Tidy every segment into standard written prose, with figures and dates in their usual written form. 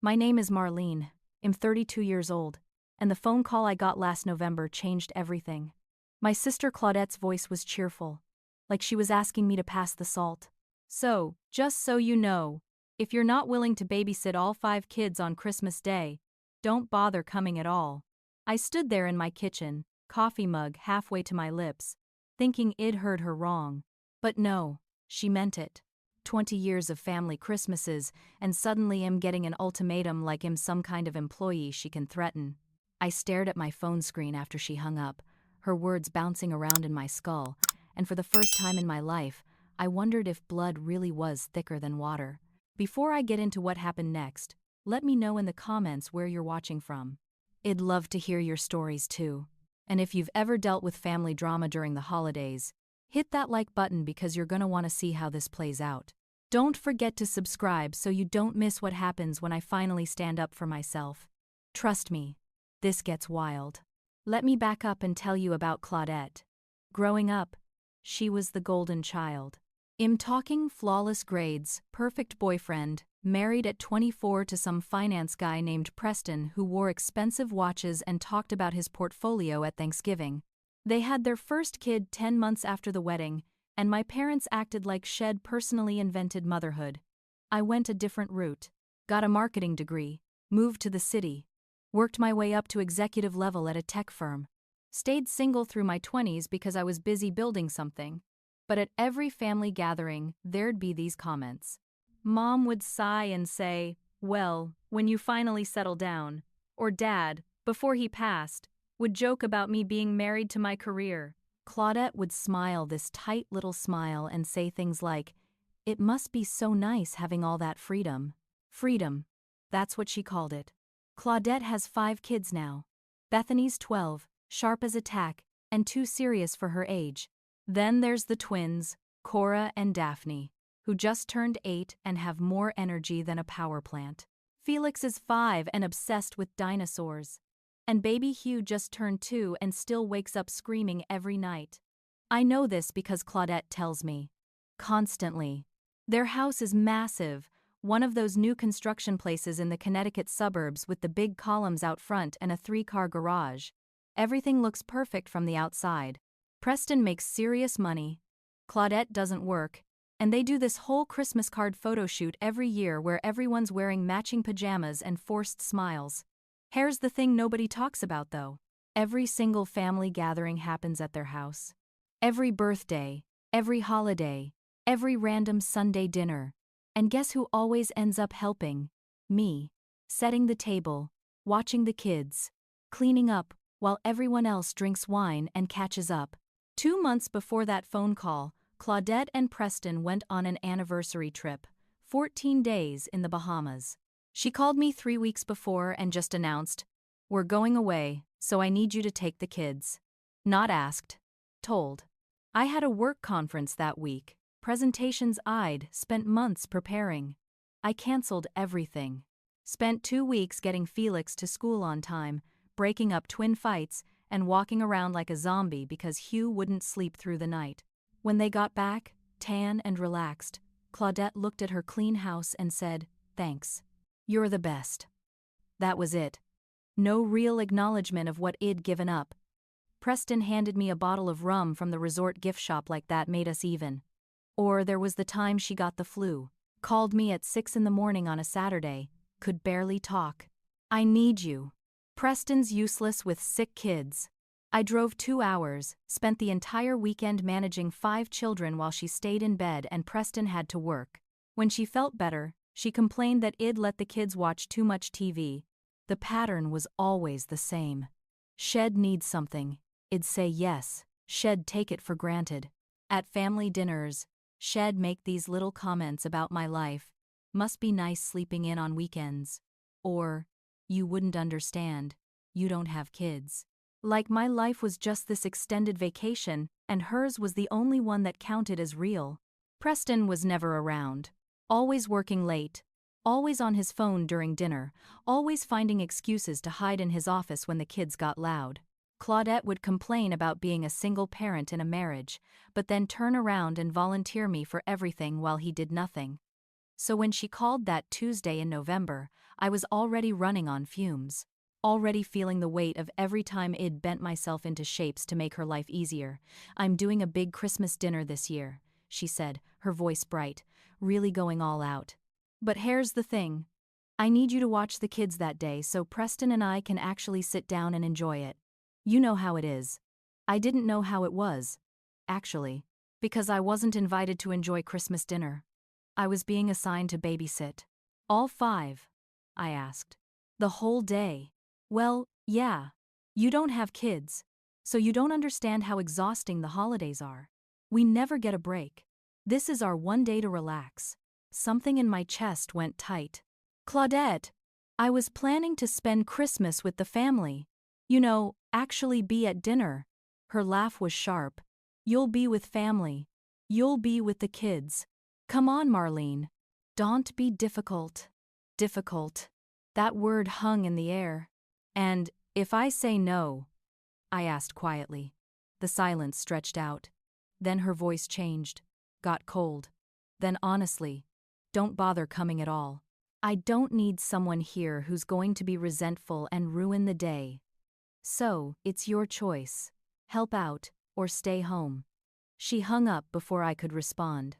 My name is Marlene. I'm 32 years old, and the phone call I got last November changed everything. My sister Claudette's voice was cheerful, like she was asking me to pass the salt. So, just so you know, if you're not willing to babysit all 5 kids on Christmas Day, don't bother coming at all. I stood there in my kitchen, coffee mug halfway to my lips, thinking I'd heard her wrong. But no, she meant it. 20 years of family Christmases, and suddenly I'm getting an ultimatum like I'm some kind of employee she can threaten. I stared at my phone screen after she hung up, her words bouncing around in my skull, and for the first time in my life, I wondered if blood really was thicker than water. Before I get into what happened next, let me know in the comments where you're watching from. I'd love to hear your stories too. And if you've ever dealt with family drama during the holidays, hit that like button because you're gonna want to see how this plays out. Don't forget to subscribe so you don't miss what happens when I finally stand up for myself. Trust me, this gets wild. Let me back up and tell you about Claudette. Growing up, she was the golden child. I'm talking flawless grades, perfect boyfriend, married at 24 to some finance guy named Preston who wore expensive watches and talked about his portfolio at Thanksgiving. They had their first kid 10 months after the wedding, and my parents acted like she'd personally invented motherhood. I went a different route, got a marketing degree, moved to the city, worked my way up to executive level at a tech firm, stayed single through my 20s because I was busy building something. But at every family gathering, there'd be these comments. Mom would sigh and say, "Well, when you finally settle down," or Dad, before he passed, would joke about me being married to my career. Claudette would smile this tight little smile and say things like, "It must be so nice having all that freedom." Freedom. That's what she called it. Claudette has 5 kids now. Bethany's 12, sharp as a tack, and too serious for her age. Then there's the twins, Cora and Daphne, who just turned 8 and have more energy than a power plant. Felix is 5 and obsessed with dinosaurs. And baby Hugh just turned 2 and still wakes up screaming every night. I know this because Claudette tells me. Constantly. Their house is massive, one of those new construction places in the Connecticut suburbs with the big columns out front and a 3-car garage. Everything looks perfect from the outside. Preston makes serious money. Claudette doesn't work, and they do this whole Christmas card photo shoot every year where everyone's wearing matching pajamas and forced smiles. Here's the thing nobody talks about though. Every single family gathering happens at their house. Every birthday, every holiday, every random Sunday dinner. And guess who always ends up helping? Me. Setting the table, watching the kids, cleaning up while everyone else drinks wine and catches up. 2 months before that phone call, Claudette and Preston went on an anniversary trip, 14 days in the Bahamas. She called me 3 weeks before and just announced, "We're going away, so I need you to take the kids." Not asked, told. I had a work conference that week, presentations I'd spent months preparing. I canceled everything. Spent 2 weeks getting Felix to school on time, breaking up twin fights, and walking around like a zombie because Hugh wouldn't sleep through the night. When they got back, tan and relaxed, Claudette looked at her clean house and said, "Thanks. You're the best." That was it. No real acknowledgement of what I'd given up. Preston handed me a bottle of rum from the resort gift shop like that made us even. Or there was the time she got the flu, called me at 6 in the morning on a Saturday, could barely talk. "I need you." Preston's useless with sick kids. I drove 2 hours, spent the entire weekend managing 5 children while she stayed in bed and Preston had to work. When she felt better, she complained that I'd let the kids watch too much TV. The pattern was always the same. She'd need something, I'd say yes, she'd take it for granted. At family dinners, she'd make these little comments about my life. "Must be nice sleeping in on weekends." Or, "You wouldn't understand, you don't have kids." Like my life was just this extended vacation, and hers was the only one that counted as real. Preston was never around. Always working late. Always on his phone during dinner. Always finding excuses to hide in his office when the kids got loud. Claudette would complain about being a single parent in a marriage, but then turn around and volunteer me for everything while he did nothing. So when she called that Tuesday in November, I was already running on fumes. Already feeling the weight of every time I'd bent myself into shapes to make her life easier. "I'm doing a big Christmas dinner this year," she said, her voice bright, really going all out. "But here's the thing. I need you to watch the kids that day so Preston and I can actually sit down and enjoy it. You know how it is." I didn't know how it was, actually, because I wasn't invited to enjoy Christmas dinner. I was being assigned to babysit. "All 5?" I asked. "The whole day?" "Well, yeah. You don't have kids, so you don't understand how exhausting the holidays are. We never get a break. This is our one day to relax." Something in my chest went tight. "Claudette, I was planning to spend Christmas with the family. You know, actually be at dinner." Her laugh was sharp. "You'll be with family. You'll be with the kids. Come on, Marlene. Don't be difficult." Difficult. That word hung in the air. "And if I say no?" I asked quietly. The silence stretched out. Then her voice changed, got cold. "Then honestly, don't bother coming at all. I don't need someone here who's going to be resentful and ruin the day. So, it's your choice. Help out, or stay home." She hung up before I could respond.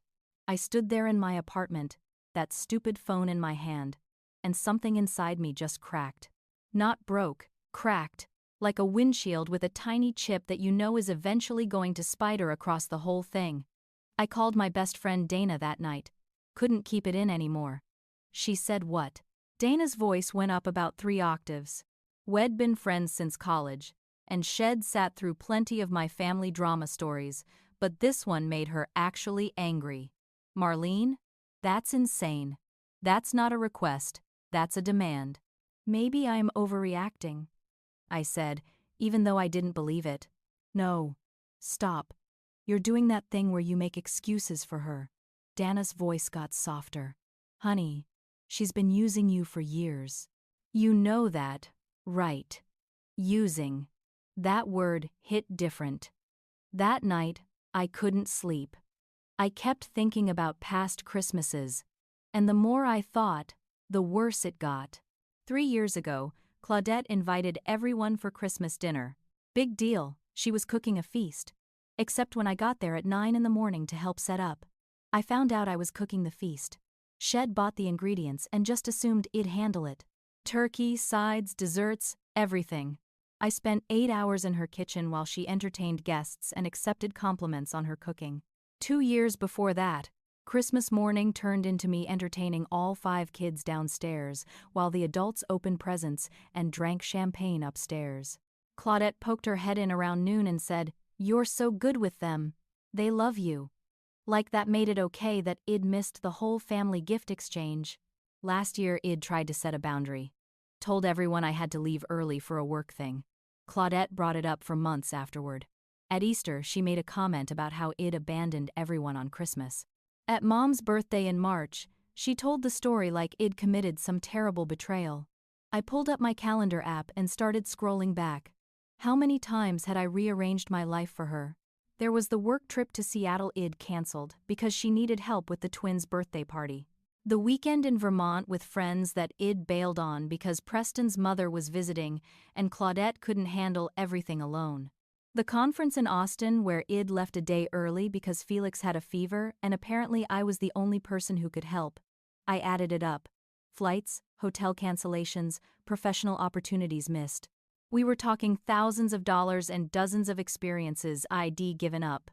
I stood there in my apartment, that stupid phone in my hand, and something inside me just cracked. Not broke, cracked, like a windshield with a tiny chip that you know is eventually going to spider across the whole thing. I called my best friend Dana that night. Couldn't keep it in anymore. She said what? Dana's voice went up about 3 octaves. We'd been friends since college, and she'd sat through plenty of my family drama stories, but this one made her actually angry. "Marlene? That's insane. That's not a request, that's a demand." "Maybe I'm overreacting," I said, even though I didn't believe it. "No. Stop. You're doing that thing where you make excuses for her." Dana's voice got softer. "Honey, she's been using you for years. You know that, right?" Using. That word hit different. That night, I couldn't sleep. I kept thinking about past Christmases, and the more I thought, the worse it got. 3 years ago, Claudette invited everyone for Christmas dinner. Big deal, she was cooking a feast. Except when I got there at 9 in the morning to help set up. I found out I was cooking the feast. Shed bought the ingredients and just assumed I'd handle it. Turkey, sides, desserts, everything. I spent 8 hours in her kitchen while she entertained guests and accepted compliments on her cooking. 2 years before that, Christmas morning turned into me entertaining all 5 kids downstairs while the adults opened presents and drank champagne upstairs. Claudette poked her head in around noon and said, "You're so good with them. They love you." Like that made it okay that I'd missed the whole family gift exchange. Last year I'd tried to set a boundary. Told everyone I had to leave early for a work thing. Claudette brought it up for months afterward. At Easter, she made a comment about how I'd abandoned everyone on Christmas. At Mom's birthday in March, she told the story like I'd committed some terrible betrayal. I pulled up my calendar app and started scrolling back. How many times had I rearranged my life for her? There was the work trip to Seattle I'd canceled because she needed help with the twins' birthday party. The weekend in Vermont with friends that I'd bailed on because Preston's mother was visiting and Claudette couldn't handle everything alone. The conference in Austin where I'd left a day early because Felix had a fever and apparently I was the only person who could help. I added it up. Flights, hotel cancellations, professional opportunities missed. We were talking thousands of dollars and dozens of experiences I'd given up.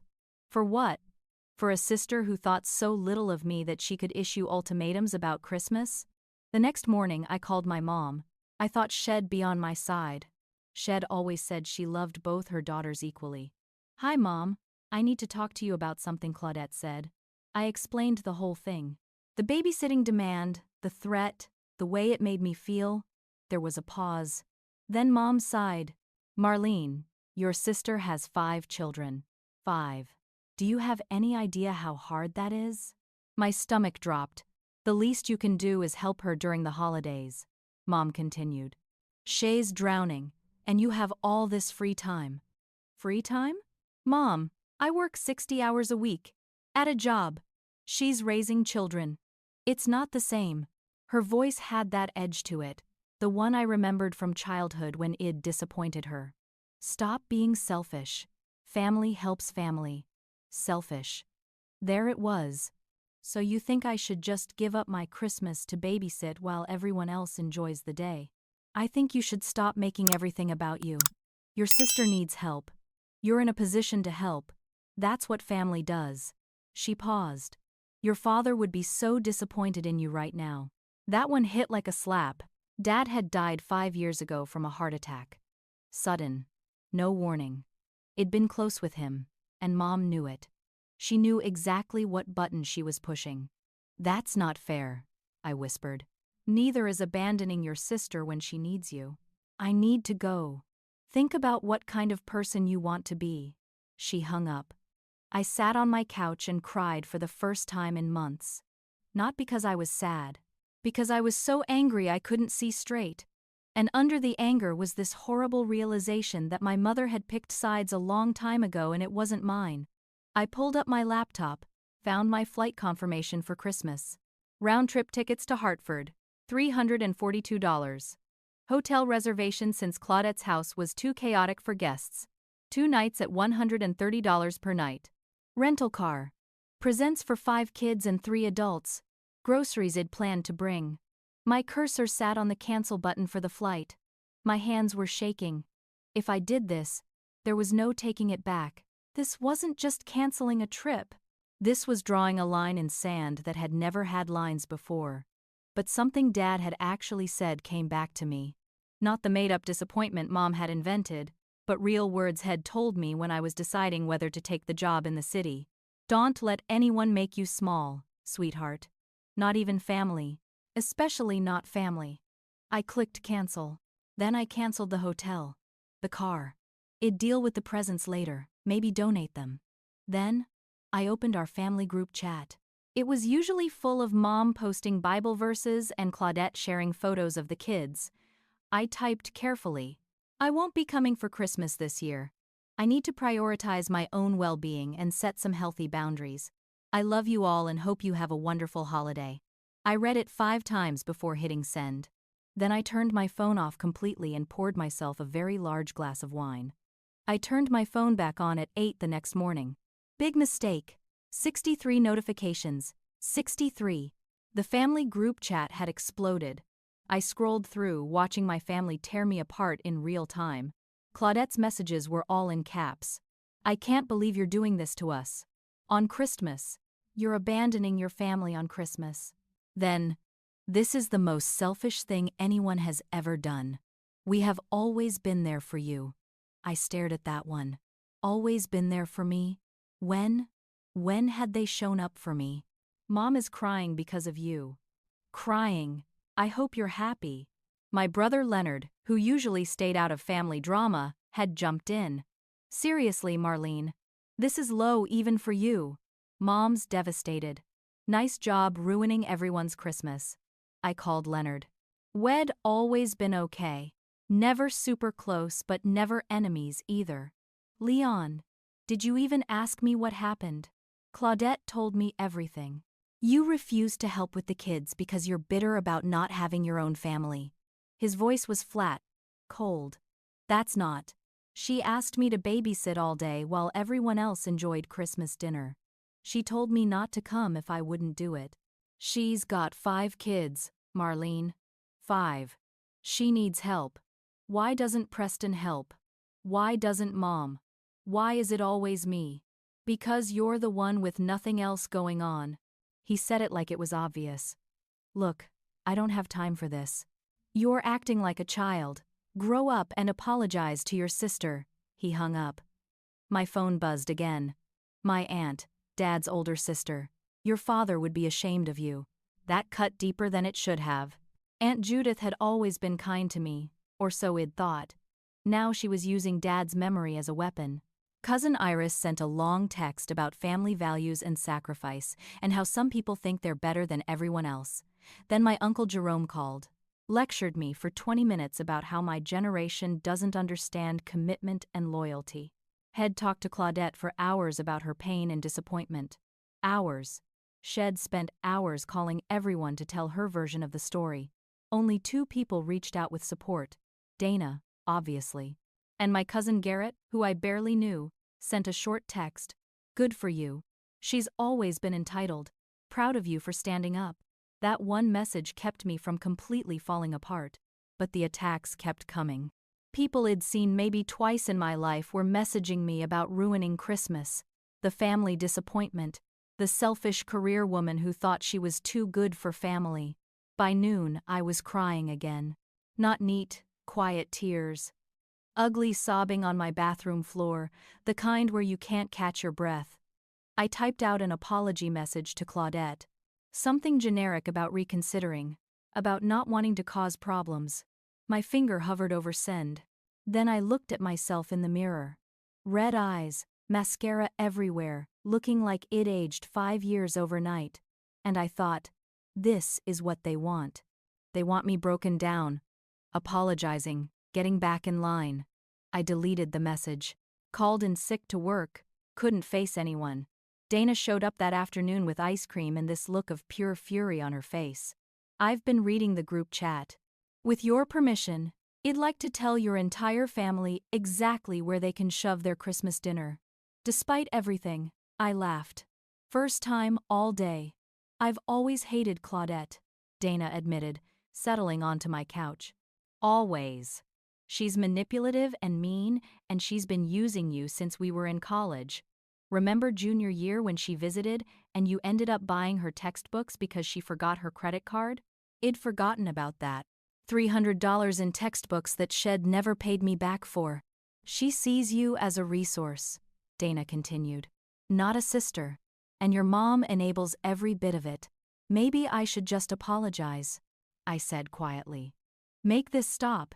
For what? For a sister who thought so little of me that she could issue ultimatums about Christmas? The next morning I called my mom. I thought she'd be on my side. Shed always said she loved both her daughters equally. "Hi, Mom. I need to talk to you about something," Claudette said. I explained the whole thing. The babysitting demand, the threat, the way it made me feel. There was a pause. Then Mom sighed. "Marlene, your sister has 5 children. 5. Do you have any idea how hard that is?" My stomach dropped. "The least you can do is help her during the holidays," Mom continued. "Shay's drowning. And you have all this free time." "Free time? Mom, I work 60 hours a week. At a job. She's raising children. It's not the same. Her voice had that edge to it, the one I remembered from childhood when I'd disappointed her. Stop being selfish. Family helps family. Selfish. There it was. So you think I should just give up my Christmas to babysit while everyone else enjoys the day? I think you should stop making everything about you. Your sister needs help. You're in a position to help. That's what family does. She paused. Your father would be so disappointed in you right now. That one hit like a slap. Dad had died 5 years ago from a heart attack. Sudden. No warning. It'd been close with him, and Mom knew it. She knew exactly what button she was pushing. That's not fair, I whispered. Neither is abandoning your sister when she needs you. I need to go. Think about what kind of person you want to be. She hung up. I sat on my couch and cried for the first time in months. Not because I was sad. Because I was so angry I couldn't see straight. And under the anger was this horrible realization that my mother had picked sides a long time ago and it wasn't mine. I pulled up my laptop, found my flight confirmation for Christmas. Round-trip tickets to Hartford, $342. Hotel reservation since Claudette's house was too chaotic for guests. 2 nights at $130 per night. Rental car. Presents for 5 kids and 3 adults. Groceries I'd planned to bring. My cursor sat on the cancel button for the flight. My hands were shaking. If I did this, there was no taking it back. This wasn't just canceling a trip. This was drawing a line in sand that had never had lines before. But something Dad had actually said came back to me. Not the made-up disappointment Mom had invented, but real words had told me when I was deciding whether to take the job in the city. Don't let anyone make you small, sweetheart. Not even family. Especially not family. I clicked cancel. Then I canceled the hotel. The car. I'd deal with the presents later, maybe donate them. Then, I opened our family group chat. It was usually full of Mom posting Bible verses and Claudette sharing photos of the kids. I typed carefully, I won't be coming for Christmas this year. I need to prioritize my own well-being and set some healthy boundaries. I love you all and hope you have a wonderful holiday. I read it 5 times before hitting send. Then I turned my phone off completely and poured myself a very large glass of wine. I turned my phone back on at 8 the next morning. Big mistake. 63 notifications. 63. The family group chat had exploded. I scrolled through, watching my family tear me apart in real time. Claudette's messages were all in caps. I can't believe you're doing this to us. On Christmas. You're abandoning your family on Christmas. Then, this is the most selfish thing anyone has ever done. We have always been there for you. I stared at that one. Always been there for me? When? When had they shown up for me? Mom is crying because of you. Crying. I hope you're happy. My brother Leonard, who usually stayed out of family drama, had jumped in. Seriously, Marlene. This is low even for you. Mom's devastated. Nice job ruining everyone's Christmas. I called Leonard. We'd always been okay. Never super close but never enemies either. Leon. Did you even ask me what happened? Claudette told me everything. You refused to help with the kids because you're bitter about not having your own family. His voice was flat, cold. That's not. She asked me to babysit all day while everyone else enjoyed Christmas dinner. She told me not to come if I wouldn't do it. She's got 5 kids, Marlene. 5. She needs help. Why doesn't Preston help? Why doesn't Mom? Why is it always me? Because you're the one with nothing else going on. He said it like it was obvious. Look, I don't have time for this. You're acting like a child. Grow up and apologize to your sister. He hung up. My phone buzzed again. My aunt, Dad's older sister. Your father would be ashamed of you. That cut deeper than it should have. Aunt Judith had always been kind to me, or so I'd thought. Now she was using Dad's memory as a weapon. Cousin Iris sent a long text about family values and sacrifice, and how some people think they're better than everyone else. Then my Uncle Jerome called. Lectured me for 20 minutes about how my generation doesn't understand commitment and loyalty. Had talked to Claudette for hours about her pain and disappointment. Hours. Shed spent hours calling everyone to tell her version of the story. Only 2 people reached out with support. Dana, obviously. And my cousin Garrett, who I barely knew, sent a short text. Good for you. She's always been entitled. Proud of you for standing up. That one message kept me from completely falling apart. But the attacks kept coming. People I'd seen maybe twice in my life were messaging me about ruining Christmas, the family disappointment, the selfish career woman who thought she was too good for family. By noon, I was crying again. Not neat, quiet tears. Ugly sobbing on my bathroom floor, the kind where you can't catch your breath. I typed out an apology message to Claudette. Something generic about reconsidering, about not wanting to cause problems. My finger hovered over send. Then I looked at myself in the mirror. Red eyes, mascara everywhere, looking like it aged 5 years overnight. And I thought, this is what they want. They want me broken down, apologizing, getting back in line. I deleted the message. Called in sick to work, couldn't face anyone. Dana showed up that afternoon with ice cream and this look of pure fury on her face. I've been reading the group chat. With your permission, I'd like to tell your entire family exactly where they can shove their Christmas dinner. Despite everything, I laughed. First time all day. I've always hated Claudette, Dana admitted, settling onto my couch. Always. She's manipulative and mean, and she's been using you since we were in college. Remember junior year when she visited and you ended up buying her textbooks because she forgot her credit card? I'd forgotten about that. $300 in textbooks that Shed never paid me back for. She sees you as a resource, Dana continued. Not a sister. And your mom enables every bit of it. Maybe I should just apologize, I said quietly. Make this stop.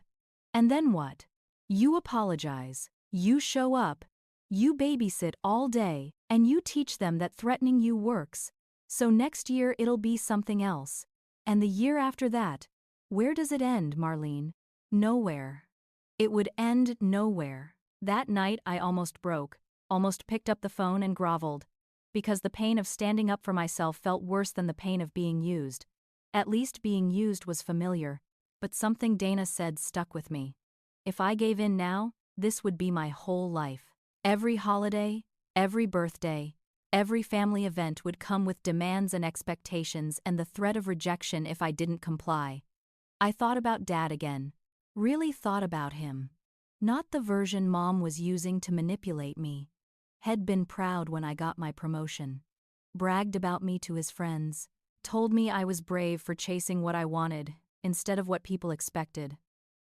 And then what? You apologize, you show up, you babysit all day, and you teach them that threatening you works. So next year it'll be something else. And the year after that, where does it end, Marlene? Nowhere. It would end nowhere. That night I almost broke, almost picked up the phone and groveled. Because the pain of standing up for myself felt worse than the pain of being used. At least being used was familiar, but something Dana said stuck with me. If I gave in now, this would be my whole life. Every holiday, every birthday, every family event would come with demands and expectations and the threat of rejection if I didn't comply. I thought about Dad again. Really thought about him. Not the version Mom was using to manipulate me. Had been proud when I got my promotion. Bragged about me to his friends. Told me I was brave for chasing what I wanted, instead of what people expected.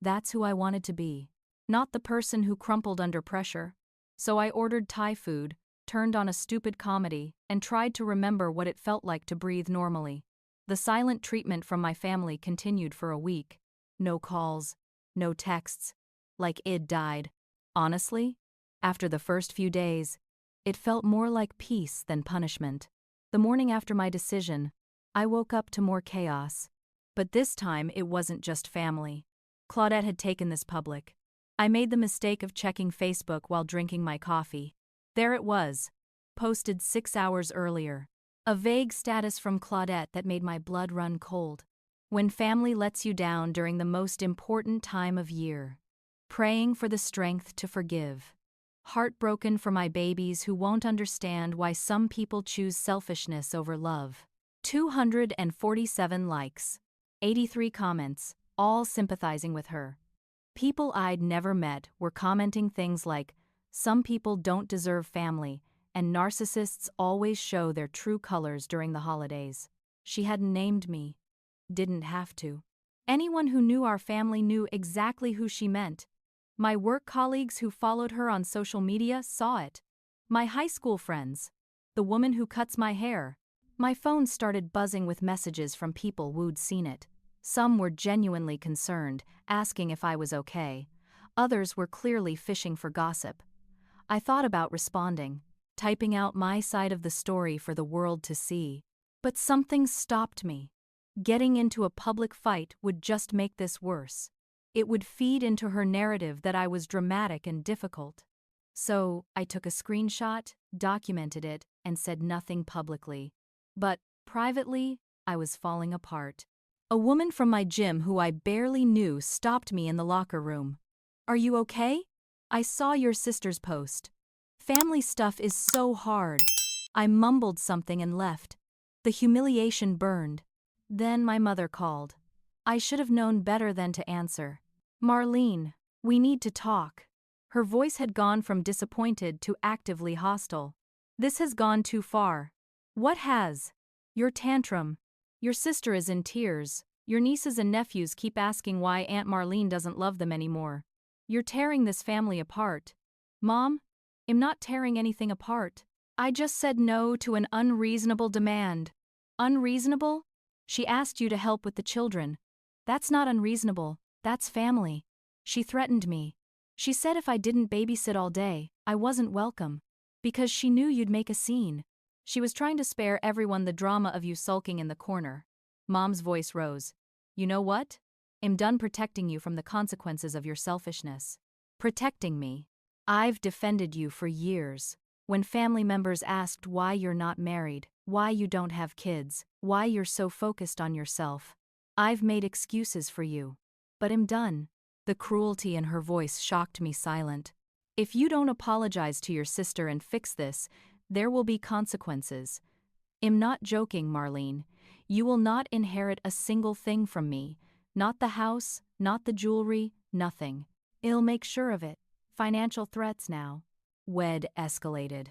That's who I wanted to be. Not the person who crumpled under pressure. So I ordered Thai food, turned on a stupid comedy, and tried to remember what it felt like to breathe normally. The silent treatment from my family continued for a week. No calls, no texts. Like I'd died. Honestly, after the first few days, it felt more like peace than punishment. The morning after my decision, I woke up to more chaos. But this time it wasn't just family. Claudette had taken this public. I made the mistake of checking Facebook while drinking my coffee. There it was, posted 6 hours earlier. A vague status from Claudette that made my blood run cold. When family lets you down during the most important time of year. Praying for the strength to forgive. Heartbroken for my babies who won't understand why some people choose selfishness over love. 247 likes. 83 comments, all sympathizing with her. People I'd never met were commenting things like, some people don't deserve family, and narcissists always show their true colors during the holidays. She hadn't named me. Didn't have to. Anyone who knew our family knew exactly who she meant. My work colleagues who followed her on social media saw it. My high school friends. The woman who cuts my hair. My phone started buzzing with messages from people who'd seen it. Some were genuinely concerned, asking if I was okay. Others were clearly fishing for gossip. I thought about responding, typing out my side of the story for the world to see. But something stopped me. Getting into a public fight would just make this worse. It would feed into her narrative that I was dramatic and difficult. So, I took a screenshot, documented it, and said nothing publicly. But, privately, I was falling apart. A woman from my gym who I barely knew stopped me in the locker room. "Are you okay? I saw your sister's post. Family stuff is so hard." I mumbled something and left. The humiliation burned. Then my mother called. I should have known better than to answer. "Marlene, we need to talk." Her voice had gone from disappointed to actively hostile. "This has gone too far." "What has?" "Your tantrum. Your sister is in tears. Your nieces and nephews keep asking why Aunt Marlene doesn't love them anymore. You're tearing this family apart." "Mom, I'm not tearing anything apart. I just said no to an unreasonable demand." "Unreasonable? She asked you to help with the children. That's not unreasonable, that's family." She threatened me. She said if I didn't babysit all day, I wasn't welcome. Because she knew you'd make a scene. She was trying to spare everyone the drama of you sulking in the corner. Mom's voice rose. "You know what? I'm done protecting you from the consequences of your selfishness." Protecting me. I've defended you for years. When family members asked why you're not married, why you don't have kids, why you're so focused on yourself, I've made excuses for you. But I'm done. The cruelty in her voice shocked me silent. "If you don't apologize to your sister and fix this, there will be consequences." "I'm not joking, Marlene. You will not inherit a single thing from me. Not the house, not the jewelry, nothing. I'll make sure of it." Financial threats now. WED escalated.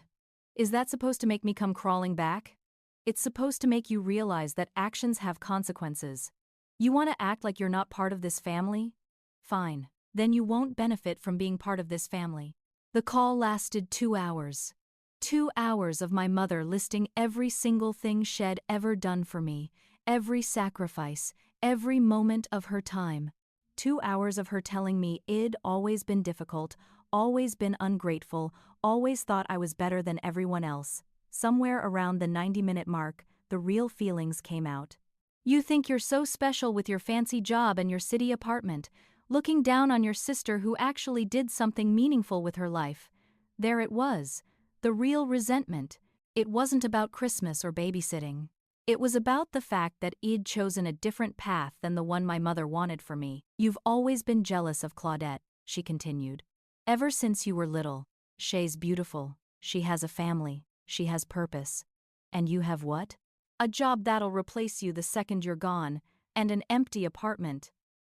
Is that supposed to make me come crawling back? It's supposed to make you realize that actions have consequences. You want to act like you're not part of this family? Fine. Then you won't benefit from being part of this family. The call lasted 2 hours. 2 hours of my mother listing every single thing she'd ever done for me, every sacrifice, every moment of her time. 2 hours of her telling me I'd always been difficult, always been ungrateful, always thought I was better than everyone else. Somewhere around the 90-minute mark, the real feelings came out. "You think you're so special with your fancy job and your city apartment, looking down on your sister who actually did something meaningful with her life." There it was, the real resentment. It wasn't about Christmas or babysitting. It was about the fact that I'd chosen a different path than the one my mother wanted for me. "You've always been jealous of Claudette," she continued. "Ever since you were little. Shay's beautiful, she has a family, she has purpose. And you have what? A job that'll replace you the second you're gone, and an empty apartment."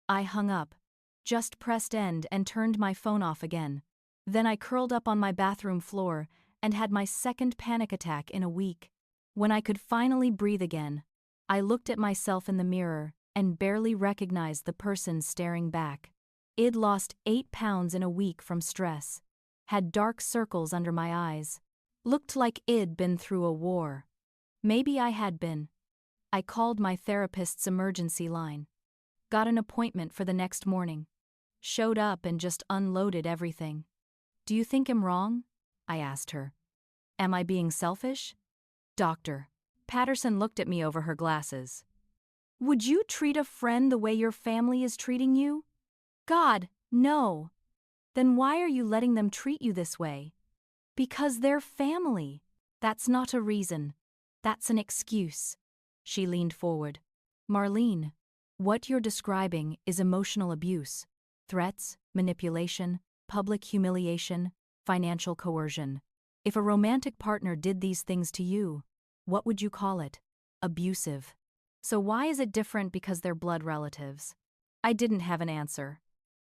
I hung up, just pressed end and turned my phone off again. Then I curled up on my bathroom floor and had my second panic attack in a week. When I could finally breathe again, I looked at myself in the mirror and barely recognized the person staring back. I'd lost 8 pounds in a week from stress, had dark circles under my eyes, looked like I'd been through a war. Maybe I had been. I called my therapist's emergency line, got an appointment for the next morning, showed up and just unloaded everything. "Do you think I'm wrong?" I asked her. "Am I being selfish?" "Doctor." Patterson looked at me over her glasses. "Would you treat a friend the way your family is treating you?" "God, no." "Then why are you letting them treat you this way?" "Because they're family." "That's not a reason. That's an excuse." She leaned forward. "Marlene, what you're describing is emotional abuse. Threats, manipulation, public humiliation, financial coercion. If a romantic partner did these things to you, what would you call it? Abusive. So why is it different because they're blood relatives?" I didn't have an answer.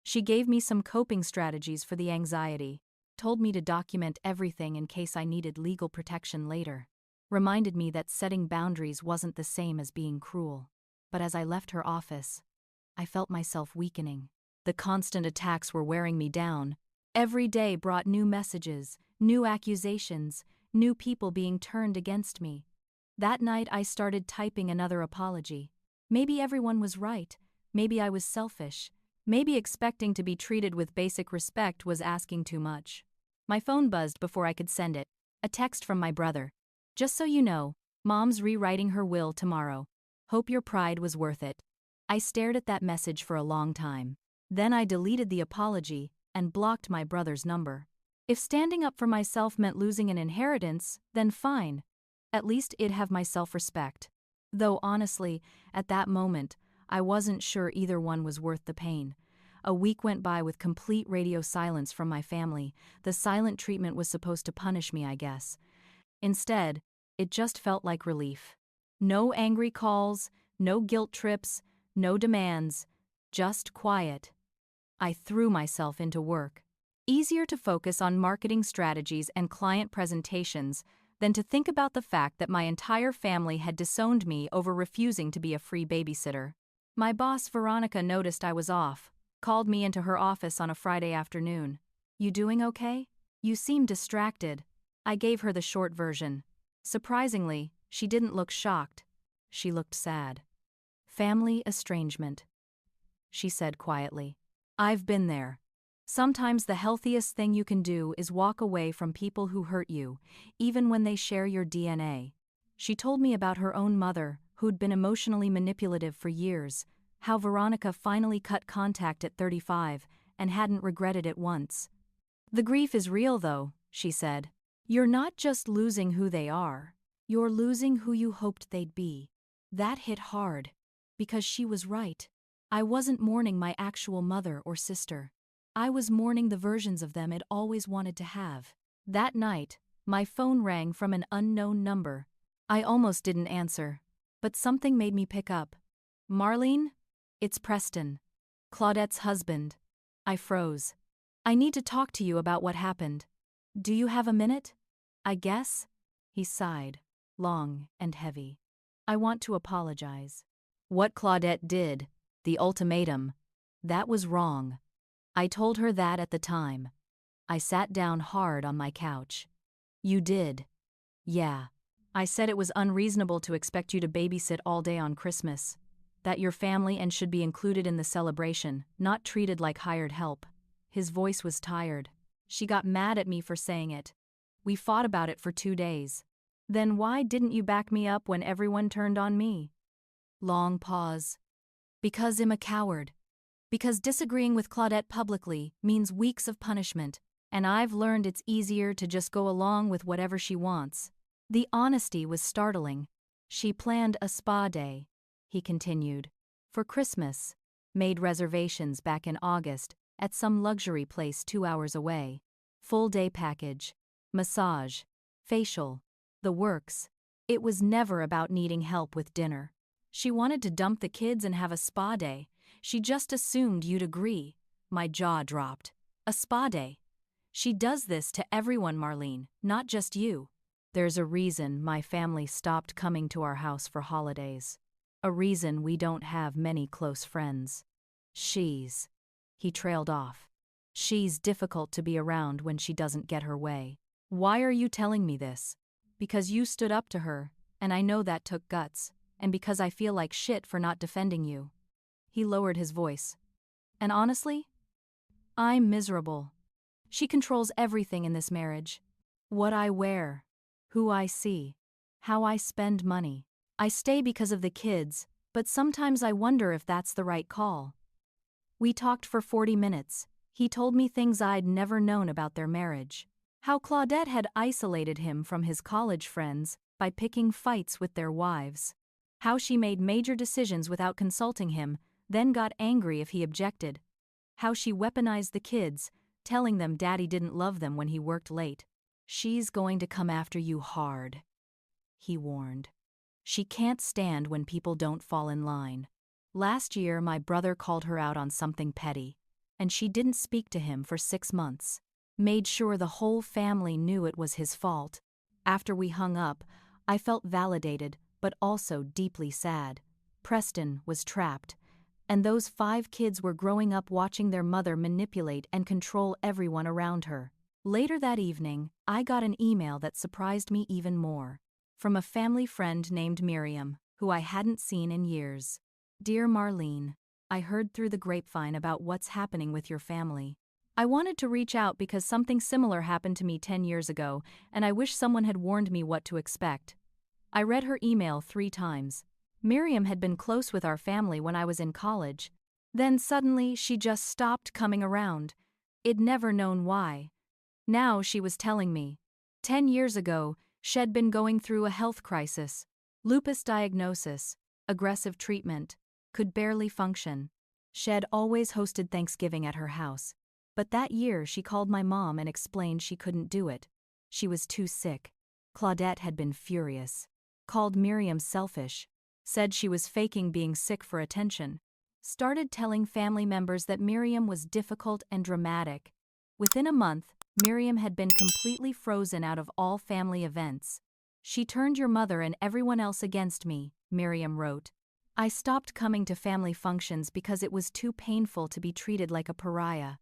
She gave me some coping strategies for the anxiety, told me to document everything in case I needed legal protection later, reminded me that setting boundaries wasn't the same as being cruel. But as I left her office, I felt myself weakening. The constant attacks were wearing me down. Every day brought new messages, new accusations, new people being turned against me. That night I started typing another apology. Maybe everyone was right. Maybe I was selfish. Maybe expecting to be treated with basic respect was asking too much. My phone buzzed before I could send it. A text from my brother. "Just so you know, Mom's rewriting her will tomorrow. Hope your pride was worth it." I stared at that message for a long time. Then I deleted the apology and blocked my brother's number. If standing up for myself meant losing an inheritance, then fine. At least I'd have my self-respect. Though honestly, at that moment, I wasn't sure either one was worth the pain. A week went by with complete radio silence from my family. The silent treatment was supposed to punish me, I guess. Instead, it just felt like relief. No angry calls, no guilt trips, no demands, just quiet. I threw myself into work. Easier to focus on marketing strategies and client presentations than to think about the fact that my entire family had disowned me over refusing to be a free babysitter. My boss, Veronica, noticed I was off, called me into her office on a Friday afternoon. "You doing okay? You seem distracted." I gave her the short version. Surprisingly, she didn't look shocked. She looked sad. "Family estrangement," she said quietly. "I've been there. Sometimes the healthiest thing you can do is walk away from people who hurt you, even when they share your DNA." She told me about her own mother, who'd been emotionally manipulative for years, how Veronica finally cut contact at 35 and hadn't regretted it once. "The grief is real, though," she said. "You're not just losing who they are, you're losing who you hoped they'd be." That hit hard, because she was right. I wasn't mourning my actual mother or sister. I was mourning the versions of them I'd always wanted to have. That night, my phone rang from an unknown number. I almost didn't answer, but something made me pick up. "Marlene? It's Preston, Claudette's husband." I froze. "I need to talk to you about what happened. Do you have a minute?" "I guess." He sighed, long and heavy. "I want to apologize. What Claudette did, the ultimatum, that was wrong. I told her that at the time." I sat down hard on my couch. "You did?" "Yeah. I said it was unreasonable to expect you to babysit all day on Christmas. That you're family and should be included in the celebration, not treated like hired help." His voice was tired. "She got mad at me for saying it. We fought about it for 2 days. Then why didn't you back me up when everyone turned on me?" Long pause. "Because I'm a coward. Because disagreeing with Claudette publicly means weeks of punishment, and I've learned it's easier to just go along with whatever she wants." The honesty was startling. "She planned a spa day," he continued, "for Christmas. Made reservations back in August at some luxury place 2 hours away. Full day package. Massage. Facial. The works. It was never about needing help with dinner. She wanted to dump the kids and have a spa day. She just assumed you'd agree." My jaw dropped. "A spa day? She does this to everyone, Marlene, not just you." "There's a reason my family stopped coming to our house for holidays. A reason we don't have many close friends. She's..." He trailed off. "She's difficult to be around when she doesn't get her way." "Why are you telling me this?" "Because you stood up to her, and I know that took guts, and because I feel like shit for not defending you." He lowered his voice. "And honestly, I'm miserable. She controls everything in this marriage. What I wear, who I see, how I spend money. I stay because of the kids, but sometimes I wonder if that's the right call." We talked for 40 minutes. He told me things I'd never known about their marriage. How Claudette had isolated him from his college friends by picking fights with their wives. How she made major decisions without consulting him, then got angry if he objected. How she weaponized the kids, telling them Daddy didn't love them when he worked late. "She's going to come after you hard," he warned. "She can't stand when people don't fall in line. Last year my brother called her out on something petty, and she didn't speak to him for 6 months. Made sure the whole family knew it was his fault. After we hung up, I felt validated, but also deeply sad. Preston was trapped, and those 5 kids were growing up watching their mother manipulate and control everyone around her." Later that evening, I got an email that surprised me even more. From a family friend named Miriam, who I hadn't seen in years. "Dear Marlene, I heard through the grapevine about what's happening with your family. I wanted to reach out because something similar happened to me 10 years ago, and I wish someone had warned me what to expect." I read her email 3 times. Miriam had been close with our family when I was in college. Then suddenly she just stopped coming around. I'd never known why. Now she was telling me. 10 years ago, She'd been going through a health crisis, lupus diagnosis, aggressive treatment, could barely function. She'd always hosted Thanksgiving at her house, but that year she called my mom and explained she couldn't do it. She was too sick. Claudette had been furious. Called Miriam selfish. Said she was faking being sick for attention. Started telling family members that Miriam was difficult and dramatic. Within a month, Miriam had been completely frozen out of all family events. She turned your mother and everyone else against me, Miriam wrote. I stopped coming to family functions because it was too painful to be treated like a pariah.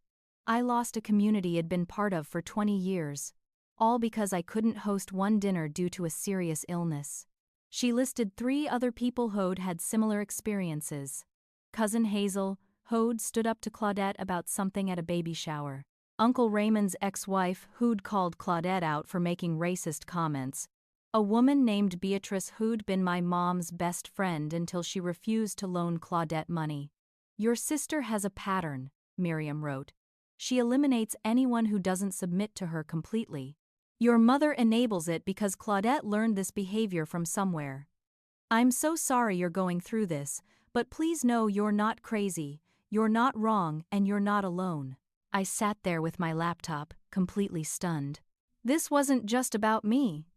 I lost a community I'd been part of for 20 years. All because I couldn't host one dinner due to a serious illness. She listed 3 other people who'd had similar experiences. Cousin Hazel, who'd stood up to Claudette about something at a baby shower. Uncle Raymond's ex-wife, who'd called Claudette out for making racist comments. A woman named Beatrice who'd been my mom's best friend until she refused to loan Claudette money. Your sister has a pattern, Miriam wrote. She eliminates anyone who doesn't submit to her completely. Your mother enables it because Claudette learned this behavior from somewhere. I'm so sorry you're going through this, but please know you're not crazy, you're not wrong, and you're not alone. I sat there with my laptop, completely stunned. This wasn't just about me.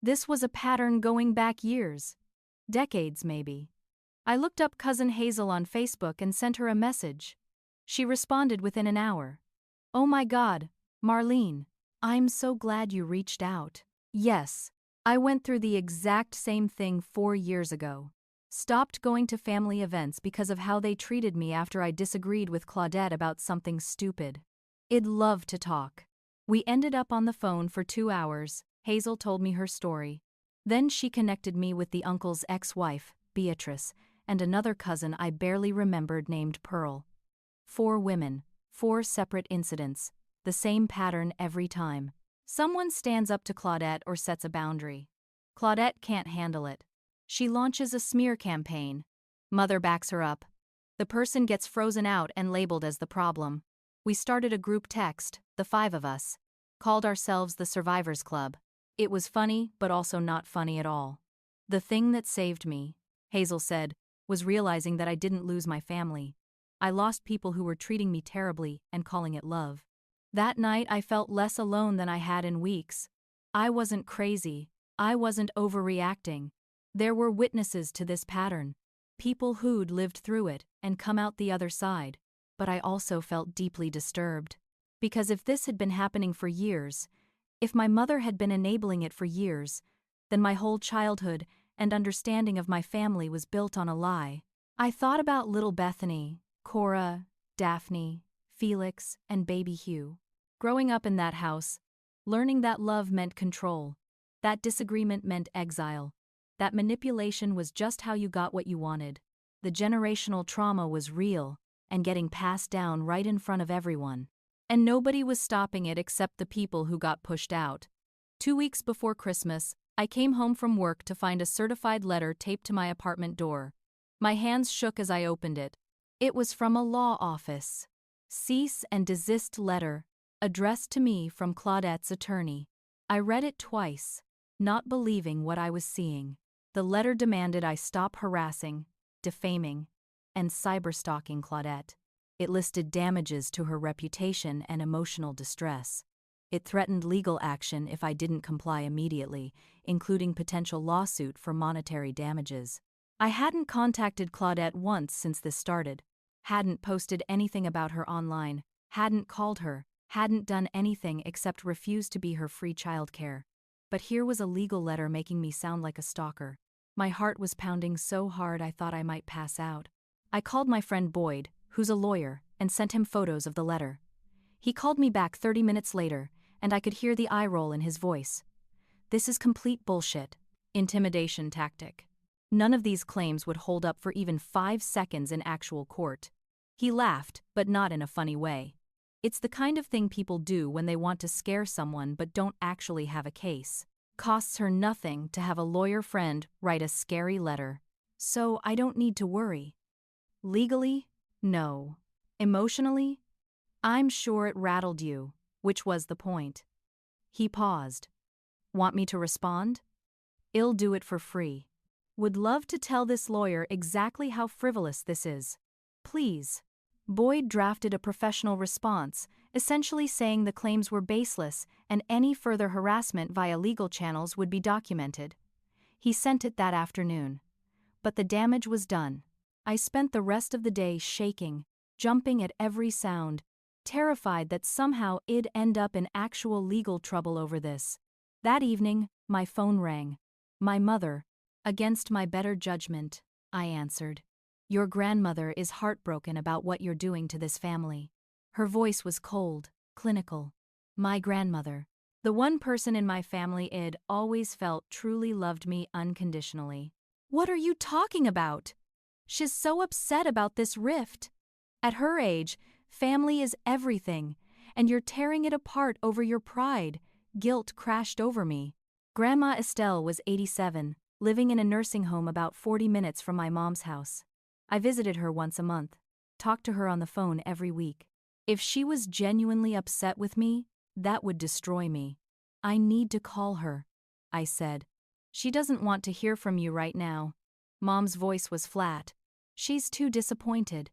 This was a pattern going back years. Decades, maybe. I looked up Cousin Hazel on Facebook and sent her a message. She responded within an hour. Oh my God, Marlene. I'm so glad you reached out. Yes, I went through the exact same thing 4 years ago. Stopped going to family events because of how they treated me after I disagreed with Claudette about something stupid. I'd love to talk. We ended up on the phone for 2 hours. Hazel told me her story. Then she connected me with the uncle's ex-wife, Beatrice, and another cousin I barely remembered named Pearl. 4 women, 4 separate incidents. The same pattern every time. Someone stands up to Claudette or sets a boundary. Claudette can't handle it. She launches a smear campaign. Mother backs her up. The person gets frozen out and labeled as the problem. We started a group text, the 5 of us. Called ourselves the Survivors Club. It was funny, but also not funny at all. The thing that saved me, Hazel said, was realizing that I didn't lose my family. I lost people who were treating me terribly and calling it love. That night I felt less alone than I had in weeks. I wasn't crazy. I wasn't overreacting. There were witnesses to this pattern. People who'd lived through it and come out the other side. But I also felt deeply disturbed. Because if this had been happening for years, if my mother had been enabling it for years, then my whole childhood and understanding of my family was built on a lie. I thought about little Bethany, Cora, Daphne, Felix, and baby Hugh. Growing up in that house, learning that love meant control, that disagreement meant exile, that manipulation was just how you got what you wanted. The generational trauma was real and getting passed down right in front of everyone. And nobody was stopping it except the people who got pushed out. 2 weeks before Christmas, I came home from work to find a certified letter taped to my apartment door. My hands shook as I opened it. It was from a law office. Cease and desist letter, addressed to me from Claudette's attorney. I read it twice, not believing what I was seeing. The letter demanded I stop harassing, defaming, and cyberstalking Claudette. It listed damages to her reputation and emotional distress. It threatened legal action if I didn't comply immediately, including potential lawsuit for monetary damages. I hadn't contacted Claudette once since this started. Hadn't posted anything about her online, hadn't called her, hadn't done anything except refuse to be her free childcare. But here was a legal letter making me sound like a stalker. My heart was pounding so hard I thought I might pass out. I called my friend Boyd, who's a lawyer, and sent him photos of the letter. He called me back 30 minutes later, and I could hear the eye roll in his voice. This is complete bullshit. Intimidation tactic. None of these claims would hold up for even 5 seconds in actual court. He laughed, but not in a funny way. It's the kind of thing people do when they want to scare someone but don't actually have a case. Costs her nothing to have a lawyer friend write a scary letter. So I don't need to worry. Legally? No. Emotionally? I'm sure it rattled you, which was the point. He paused. Want me to respond? I'll do it for free. Would love to tell this lawyer exactly how frivolous this is. Please. Boyd drafted a professional response, essentially saying the claims were baseless and any further harassment via legal channels would be documented. He sent it that afternoon. But the damage was done. I spent the rest of the day shaking, jumping at every sound, terrified that somehow I'd end up in actual legal trouble over this. That evening, my phone rang. My mother. Against my better judgment, I answered. Your grandmother is heartbroken about what you're doing to this family. Her voice was cold, clinical. My grandmother. The one person in my family I'd always felt truly loved me unconditionally. What are you talking about? She's so upset about this rift. At her age, family is everything, and you're tearing it apart over your pride. Guilt crashed over me. Grandma Estelle was 87, living in a nursing home about 40 minutes from my mom's house. I visited her once a month, talked to her on the phone every week. If she was genuinely upset with me, that would destroy me. I need to call her, I said. She doesn't want to hear from you right now. Mom's voice was flat. She's too disappointed.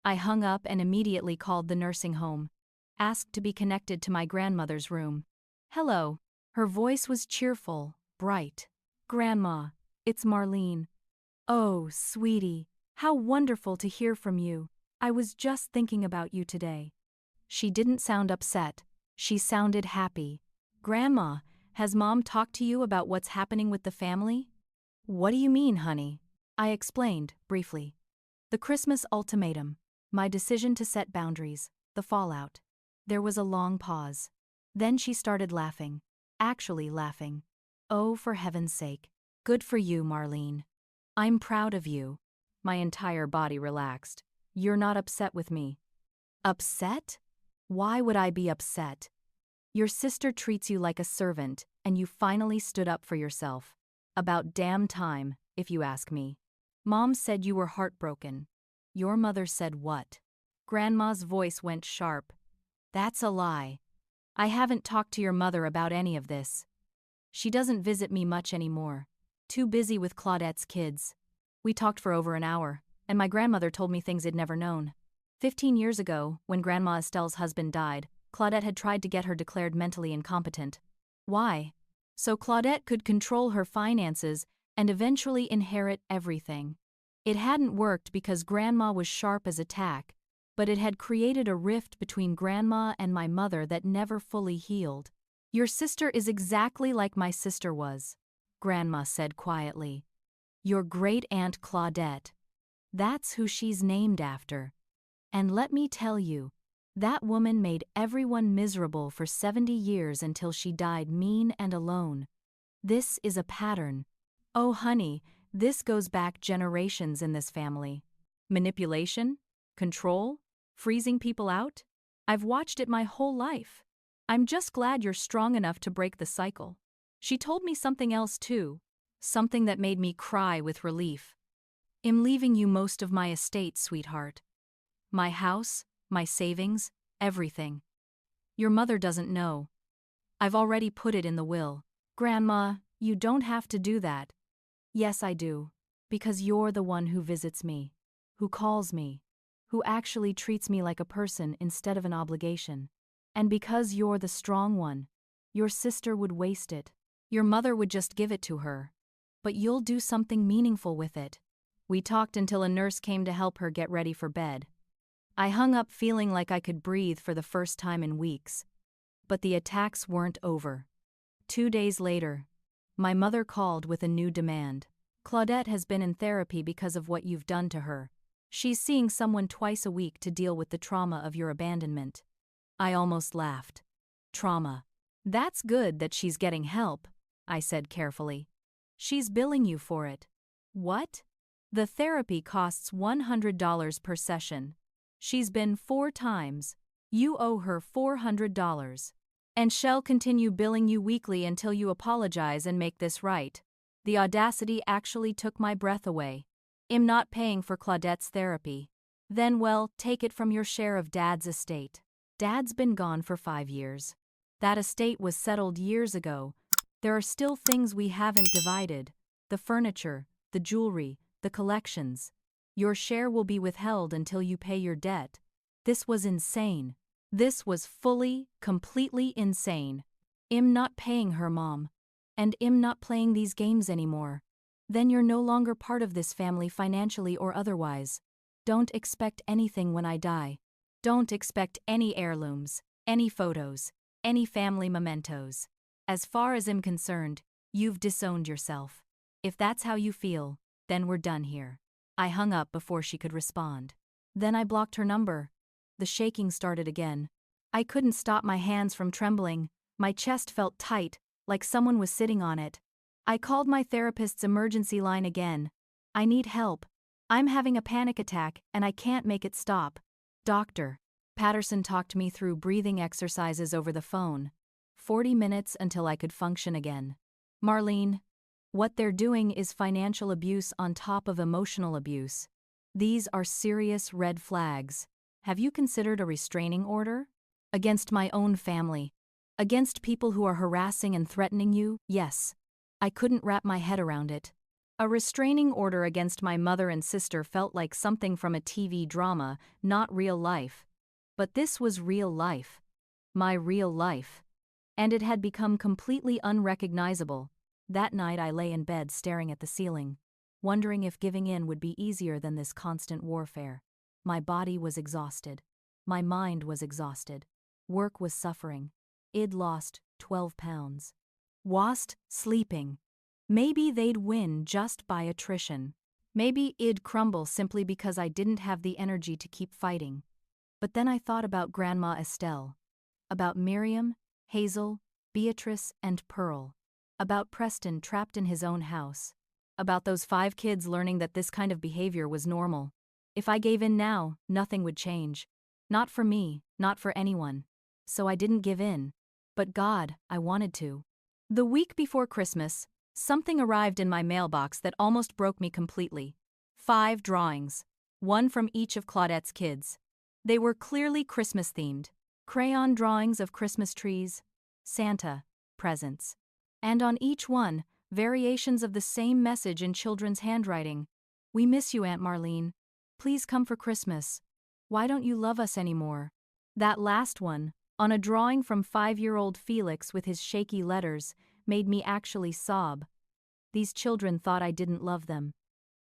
I hung up and immediately called the nursing home, asked to be connected to my grandmother's room. Hello. Her voice was cheerful, bright. Grandma, it's Marlene. Oh, sweetie, how wonderful to hear from you. I was just thinking about you today. She didn't sound upset. She sounded happy. Grandma, has Mom talked to you about what's happening with the family? What do you mean, honey? I explained, briefly. The Christmas ultimatum, my decision to set boundaries, the fallout. There was a long pause. Then she started laughing. Actually laughing. Oh, for heaven's sake. Good for you, Marlene. I'm proud of you. My entire body relaxed. You're not upset with me. Upset? Why would I be upset? Your sister treats you like a servant, and you finally stood up for yourself. About damn time, if you ask me. Mom said you were heartbroken. Your mother said what? Grandma's voice went sharp. That's a lie. I haven't talked to your mother about any of this. She doesn't visit me much anymore. Too busy with Claudette's kids. We talked for over an hour, and my grandmother told me things I'd never known. 15 years ago, when Grandma Estelle's husband died, Claudette had tried to get her declared mentally incompetent. Why? So Claudette could control her finances and eventually inherit everything. It hadn't worked because Grandma was sharp as a tack, but it had created a rift between Grandma and my mother that never fully healed. Your sister is exactly like my sister was, Grandma said quietly. Your great-aunt Claudette. That's who she's named after. And let me tell you, that woman made everyone miserable for 70 years until she died mean and alone. This is a pattern. Oh, honey, this goes back generations in this family. Manipulation? Control? Freezing people out? I've watched it my whole life. I'm just glad you're strong enough to break the cycle. She told me something else too, something that made me cry with relief. I'm leaving you most of my estate, sweetheart. My house, my savings, everything. Your mother doesn't know. I've already put it in the will. Grandma, you don't have to do that. Yes, I do, because you're the one who visits me, who calls me, who actually treats me like a person instead of an obligation. And because you're the strong one, your sister would waste it. Your mother would just give it to her. But you'll do something meaningful with it. We talked until a nurse came to help her get ready for bed. I hung up feeling like I could breathe for the first time in weeks. But the attacks weren't over. 2 days later, my mother called with a new demand. Claudette has been in therapy because of what you've done to her. She's seeing someone twice a week to deal with the trauma of your abandonment. I almost laughed. Trauma. That's good that she's getting help, I said carefully. She's billing you for it. What? The therapy costs $100 per session. She's been 4 times. You owe her $400. And she'll continue billing you weekly until you apologize and make this right. The audacity actually took my breath away. I'm not paying for Claudette's therapy. Then, well, take it from your share of Dad's estate. Dad's been gone for 5 years. That estate was settled years ago. There are still things we haven't divided: the furniture, the jewelry, the collections. Your share will be withheld until you pay your debt. This was insane. This was fully, completely insane. I'm not paying her, Mom. And I'm not playing these games anymore. Then you're no longer part of this family financially or otherwise. Don't expect anything when I die. Don't expect any heirlooms, any photos, any family mementos. As far as I'm concerned, you've disowned yourself. If that's how you feel, then we're done here. I hung up before she could respond. Then I blocked her number. The shaking started again. I couldn't stop my hands from trembling. My chest felt tight, like someone was sitting on it. I called my therapist's emergency line again. I need help. I'm having a panic attack and I can't make it stop. Doctor. Patterson talked me through breathing exercises over the phone. 40 minutes until I could function again. Marlene, what they're doing is financial abuse on top of emotional abuse. These are serious red flags. Have you considered a restraining order? Against my own family. Against people who are harassing and threatening you? Yes. I couldn't wrap my head around it. A restraining order against my mother and sister felt like something from a TV drama, not real life. But this was real life. My real life. And it had become completely unrecognizable. That night I lay in bed staring at the ceiling, wondering if giving in would be easier than this constant warfare. My body was exhausted. My mind was exhausted. Work was suffering. I'd lost 12 pounds. Wast sleeping. Maybe they'd win just by attrition. Maybe I'd crumble simply because I didn't have the energy to keep fighting. But then I thought about Grandma Estelle. About Miriam, Hazel, Beatrice, and Pearl. About Preston trapped in his own house. About those 5 kids learning that this kind of behavior was normal. If I gave in now, nothing would change. Not for me, not for anyone. So I didn't give in. But God, I wanted to. The week before Christmas, something arrived in my mailbox that almost broke me completely. 5 drawings. 1 from each of Claudette's kids. They were clearly Christmas-themed. Crayon drawings of Christmas trees, Santa, presents. And on each one, variations of the same message in children's handwriting. We miss you, Aunt Marlene. Please come for Christmas. Why don't you love us anymore? That last one, on a drawing from 5-year-old Felix with his shaky letters, made me actually sob. These children thought I didn't love them.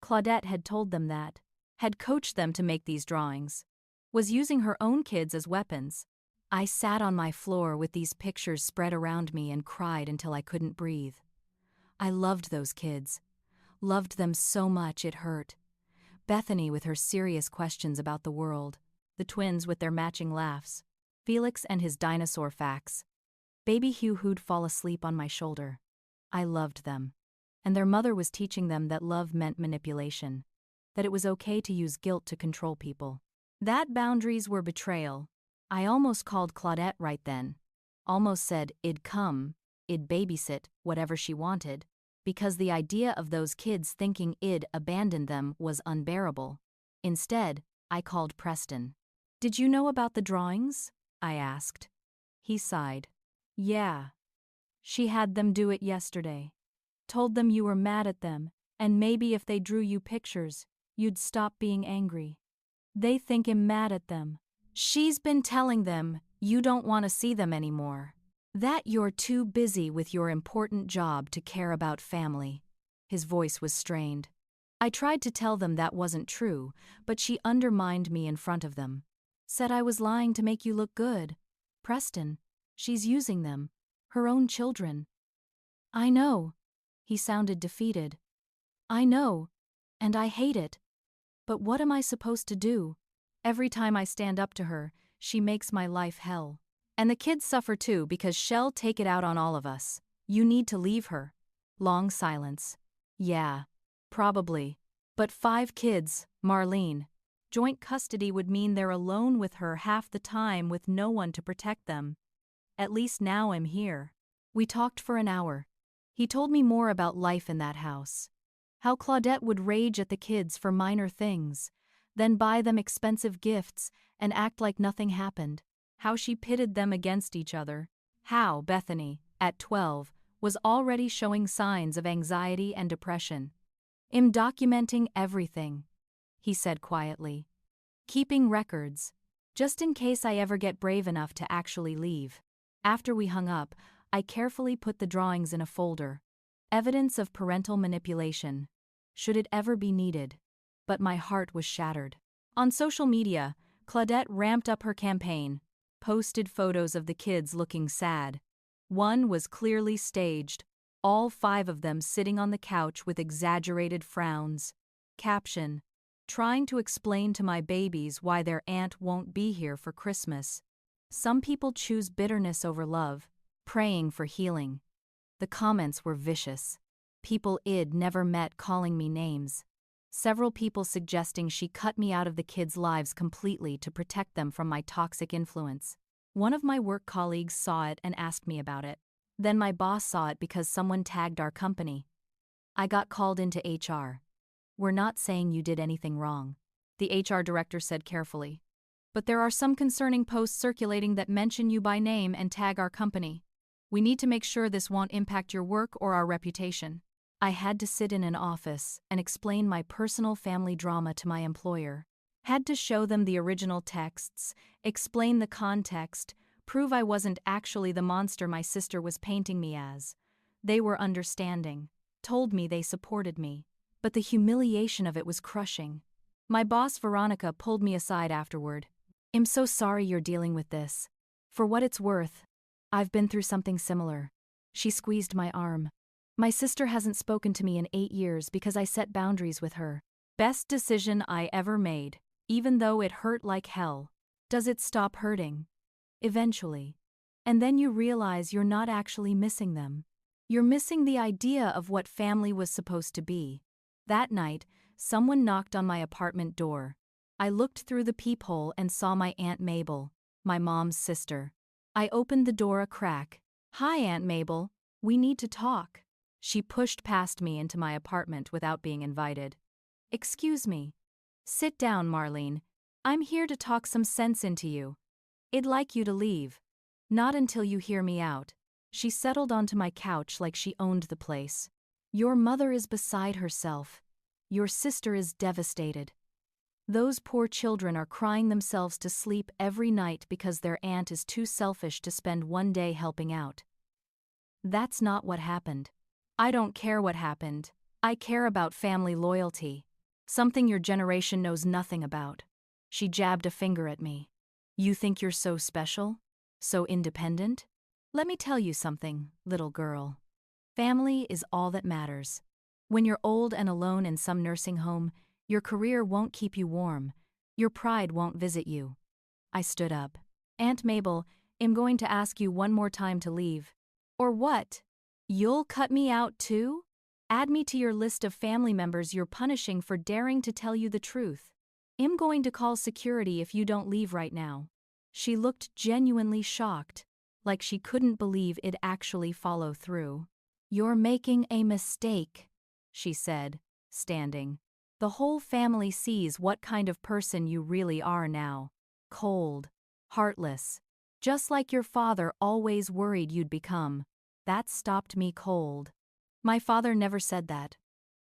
Claudette had told them that, had coached them to make these drawings, was using her own kids as weapons. I sat on my floor with these pictures spread around me and cried until I couldn't breathe. I loved those kids. Loved them so much it hurt. Bethany with her serious questions about the world, the twins with their matching laughs, Felix and his dinosaur facts. Baby Hugh who'd fall asleep on my shoulder. I loved them. And their mother was teaching them that love meant manipulation, that it was okay to use guilt to control people. That boundaries were betrayal. I almost called Claudette right then. Almost said I'd come, I'd babysit, whatever she wanted, because the idea of those kids thinking I'd abandon them was unbearable. Instead, I called Preston. Did you know about the drawings? I asked. He sighed. Yeah. She had them do it yesterday. Told them you were mad at them, and maybe if they drew you pictures, you'd stop being angry. They think I'm mad at them. She's been telling them you don't want to see them anymore. That you're too busy with your important job to care about family. His voice was strained. I tried to tell them that wasn't true, but she undermined me in front of them. Said I was lying to make you look good. Preston, she's using them. Her own children. I know. He sounded defeated. I know. And I hate it. But what am I supposed to do? Every time I stand up to her, she makes my life hell. And the kids suffer too because she'll take it out on all of us. You need to leave her. Long silence. Yeah. Probably. But 5 kids, Marlene. Joint custody would mean they're alone with her half the time with no one to protect them. At least now I'm here. We talked for an hour. He told me more about life in that house. How Claudette would rage at the kids for minor things, then buy them expensive gifts and act like nothing happened. How she pitted them against each other. How Bethany, at 12, was already showing signs of anxiety and depression. "I'm documenting everything," he said quietly. "Keeping records, just in case I ever get brave enough to actually leave." After we hung up, I carefully put the drawings in a folder. Evidence of parental manipulation, should it ever be needed. But my heart was shattered. On social media, Claudette ramped up her campaign, posted photos of the kids looking sad. One was clearly staged, all 5 of them sitting on the couch with exaggerated frowns. Caption: "Trying to explain to my babies why their aunt won't be here for Christmas. Some people choose bitterness over love, praying for healing." The comments were vicious. People I'd never met calling me names. Several people suggesting she cut me out of the kids' lives completely to protect them from my toxic influence. One of my work colleagues saw it and asked me about it. Then my boss saw it because someone tagged our company. I got called into HR. "We're not saying you did anything wrong," the HR director said carefully. "But there are some concerning posts circulating that mention you by name and tag our company. We need to make sure this won't impact your work or our reputation." I had to sit in an office and explain my personal family drama to my employer. Had to show them the original texts, explain the context, prove I wasn't actually the monster my sister was painting me as. They were understanding, told me they supported me, but the humiliation of it was crushing. My boss Veronica pulled me aside afterward. "I'm so sorry you're dealing with this. For what it's worth, I've been through something similar." She squeezed my arm. "My sister hasn't spoken to me in 8 years because I set boundaries with her. Best decision I ever made, even though it hurt like hell." Does it stop hurting? Eventually. And then you realize you're not actually missing them. You're missing the idea of what family was supposed to be. That night, someone knocked on my apartment door. I looked through the peephole and saw my Aunt Mabel, my mom's sister. I opened the door a crack. "Hi, Aunt Mabel. We need to talk." She pushed past me into my apartment without being invited. "Excuse me." "Sit down, Marlene. I'm here to talk some sense into you. I'd like you to leave." "Not until you hear me out." She settled onto my couch like she owned the place. "Your mother is beside herself. Your sister is devastated. Those poor children are crying themselves to sleep every night because their aunt is too selfish to spend one day helping out. That's not what happened. I don't care what happened. I care about family loyalty. Something your generation knows nothing about." She jabbed a finger at me. "You think you're so special? So independent? Let me tell you something, little girl. Family is all that matters. When you're old and alone in some nursing home, your career won't keep you warm. Your pride won't visit you." I stood up. "Aunt Mabel, I'm going to ask you one more time to leave." "Or what? You'll cut me out too? Add me to your list of family members you're punishing for daring to tell you the truth. I'm going to call security if you don't leave right now." She looked genuinely shocked, like she couldn't believe it'd actually follow through. "You're making a mistake," she said, standing. "The whole family sees what kind of person you really are now. Cold, heartless, just like your father always worried you'd become." That stopped me cold. "My father never said that."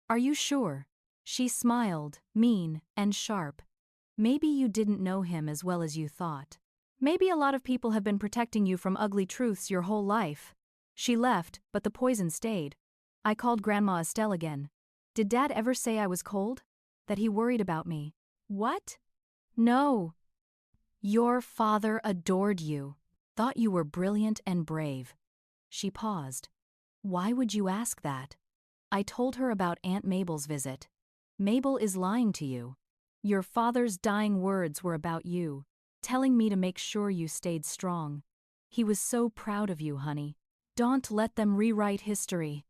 "Are you sure?" She smiled, mean and sharp. "Maybe you didn't know him as well as you thought. Maybe a lot of people have been protecting you from ugly truths your whole life." She left, but the poison stayed. I called Grandma Estelle again. "Did Dad ever say I was cold? That he worried about me?" "What? No. Your father adored you. Thought you were brilliant and brave." She paused. "Why would you ask that?" I told her about Aunt Mabel's visit. "Mabel is lying to you. Your father's dying words were about you, telling me to make sure you stayed strong. He was so proud of you, honey. Don't let them rewrite history."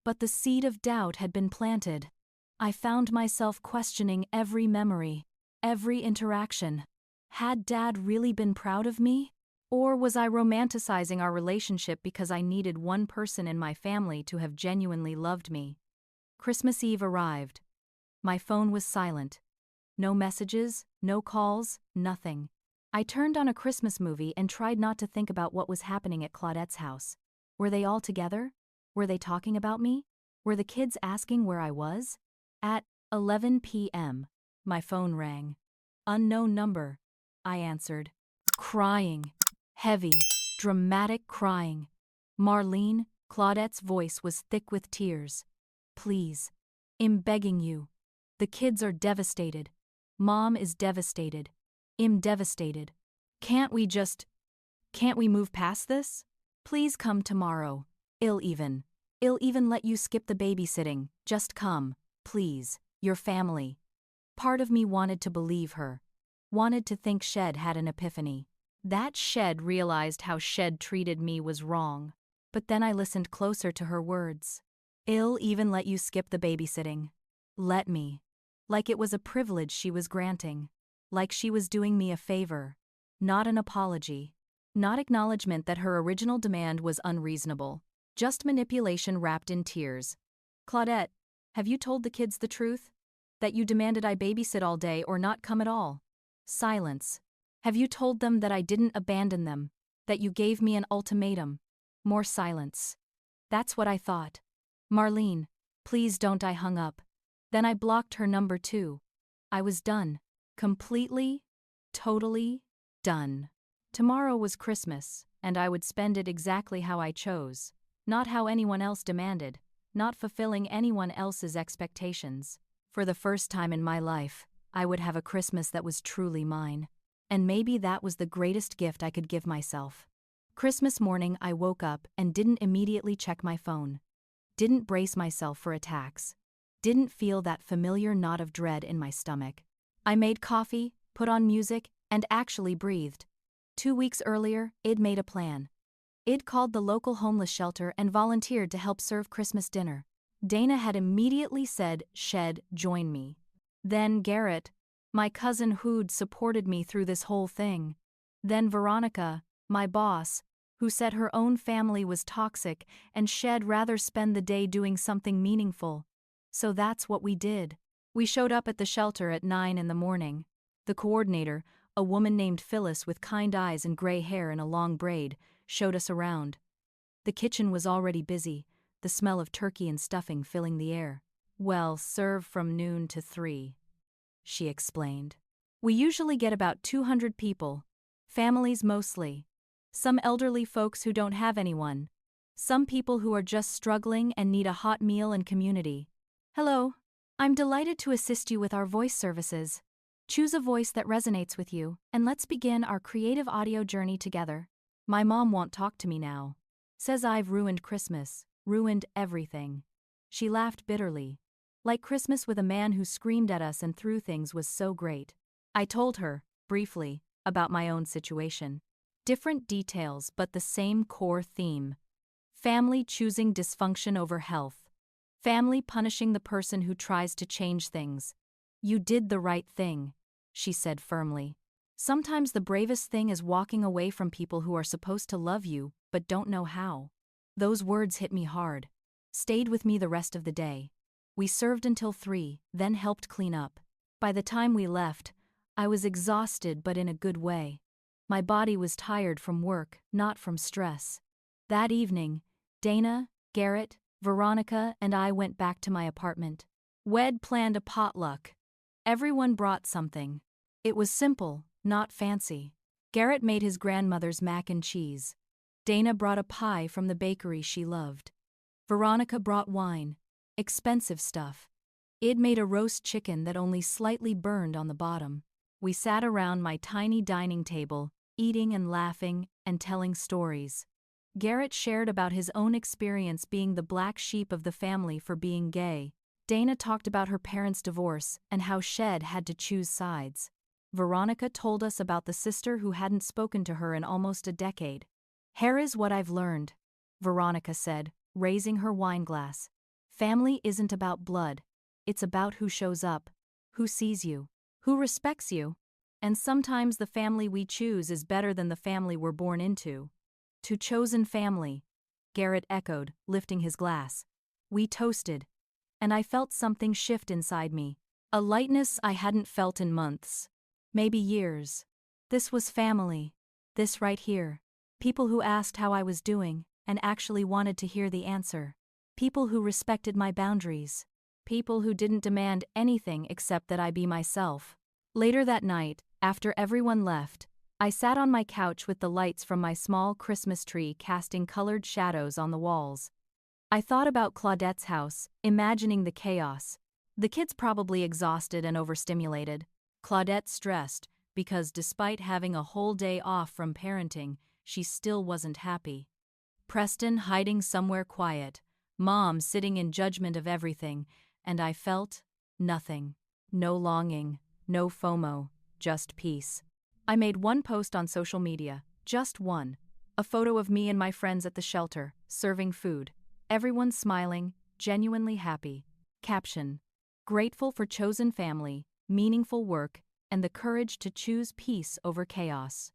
But the seed of doubt had been planted. I found myself questioning every memory, every interaction. Had Dad really been proud of me? Or was I romanticizing our relationship because I needed one person in my family to have genuinely loved me? Christmas Eve arrived. My phone was silent. No messages, no calls, nothing. I turned on a Christmas movie and tried not to think about what was happening at Claudette's house. Were they all together? Were they talking about me? Were the kids asking where I was? At 11 p.m., my phone rang. Unknown number. I answered. Crying. Heavy, dramatic crying. Marlene, Claudette's voice was thick with tears. Please. I'm begging you. The kids are devastated. Mom is devastated. I'm devastated. Can't we move past this? Please come tomorrow. I'll even let you skip the babysitting. Just come, please, your family. Part of me wanted to believe her. Wanted to think Shed had an epiphany. That Shed realized how Shed treated me was wrong. But then I listened closer to her words. I'll even let you skip the babysitting. Let me. Like it was a privilege she was granting. Like she was doing me a favor. Not an apology. Not acknowledgement that her original demand was unreasonable. Just manipulation wrapped in tears. Claudette, have you told the kids the truth? That you demanded I babysit all day or not come at all? Silence. Have you told them that I didn't abandon them? That you gave me an ultimatum? More silence. That's what I thought. Marlene, please don't. I hung up. Then I blocked her number too. I was done. Completely, totally done. Tomorrow was Christmas, and I would spend it exactly how I chose. Not how anyone else demanded. Not fulfilling anyone else's expectations. For the first time in my life, I would have a Christmas that was truly mine. And maybe that was the greatest gift I could give myself. Christmas morning I woke up and didn't immediately check my phone. Didn't brace myself for attacks. Didn't feel that familiar knot of dread in my stomach. I made coffee, put on music, and actually breathed. 2 weeks earlier, I'd made a plan. I'd called the local homeless shelter and volunteered to help serve Christmas dinner. Dana had immediately said, Shed, join me. Then Garrett, my cousin who'd supported me through this whole thing. Then Veronica, my boss, who said her own family was toxic and Shed rather spend the day doing something meaningful. So that's what we did. We showed up at the shelter at 9 in the morning. The coordinator, a woman named Phyllis with kind eyes and gray hair in a long braid, showed us around. The kitchen was already busy, the smell of turkey and stuffing filling the air. Well, serve from noon to 3, she explained. We usually get about 200 people, families mostly. Some elderly folks who don't have anyone. Some people who are just struggling and need a hot meal and community. Hello, I'm delighted to assist you with our voice services. Choose a voice that resonates with you, and let's begin our creative audio journey together. My mom won't talk to me now. Says I've ruined Christmas, ruined everything. She laughed bitterly. Like Christmas with a man who screamed at us and threw things was so great. I told her, briefly, about my own situation. Different details but the same core theme. Family choosing dysfunction over health. Family punishing the person who tries to change things. You did the right thing, she said firmly. Sometimes the bravest thing is walking away from people who are supposed to love you but don't know how. Those words hit me hard. Stayed with me the rest of the day. We served until 3, then helped clean up. By the time we left, I was exhausted but in a good way. My body was tired from work, not from stress. That evening, Dana, Garrett, Veronica, and I went back to my apartment. We'd planned a potluck. Everyone brought something. It was simple, not fancy. Garrett made his grandmother's mac and cheese. Dana brought a pie from the bakery she loved. Veronica brought wine. Expensive stuff. I'd made a roast chicken that only slightly burned on the bottom. We sat around my tiny dining table, eating and laughing and telling stories. Garrett shared about his own experience being the black sheep of the family for being gay. Dana talked about her parents' divorce and how Shed had to choose sides. Veronica told us about the sister who hadn't spoken to her in almost a decade. Here is what I've learned, Veronica said, raising her wine glass. Family isn't about blood. It's about who shows up, who sees you, who respects you. And sometimes the family we choose is better than the family we're born into. To chosen family, Garrett echoed, lifting his glass. We toasted. And I felt something shift inside me. A lightness I hadn't felt in months. Maybe years. This was family. This right here. People who asked how I was doing, and actually wanted to hear the answer. People who respected my boundaries. People who didn't demand anything except that I be myself. Later that night, after everyone left, I sat on my couch with the lights from my small Christmas tree casting colored shadows on the walls. I thought about Claudette's house, imagining the chaos. The kids probably exhausted and overstimulated. Claudette stressed, because despite having a whole day off from parenting, she still wasn't happy. Preston hiding somewhere quiet, Mom sitting in judgment of everything, and I felt nothing. No longing, no FOMO, just peace. I made one post on social media, just one. A photo of me and my friends at the shelter, serving food. Everyone smiling, genuinely happy. Caption: grateful for chosen family, meaningful work, and the courage to choose peace over chaos.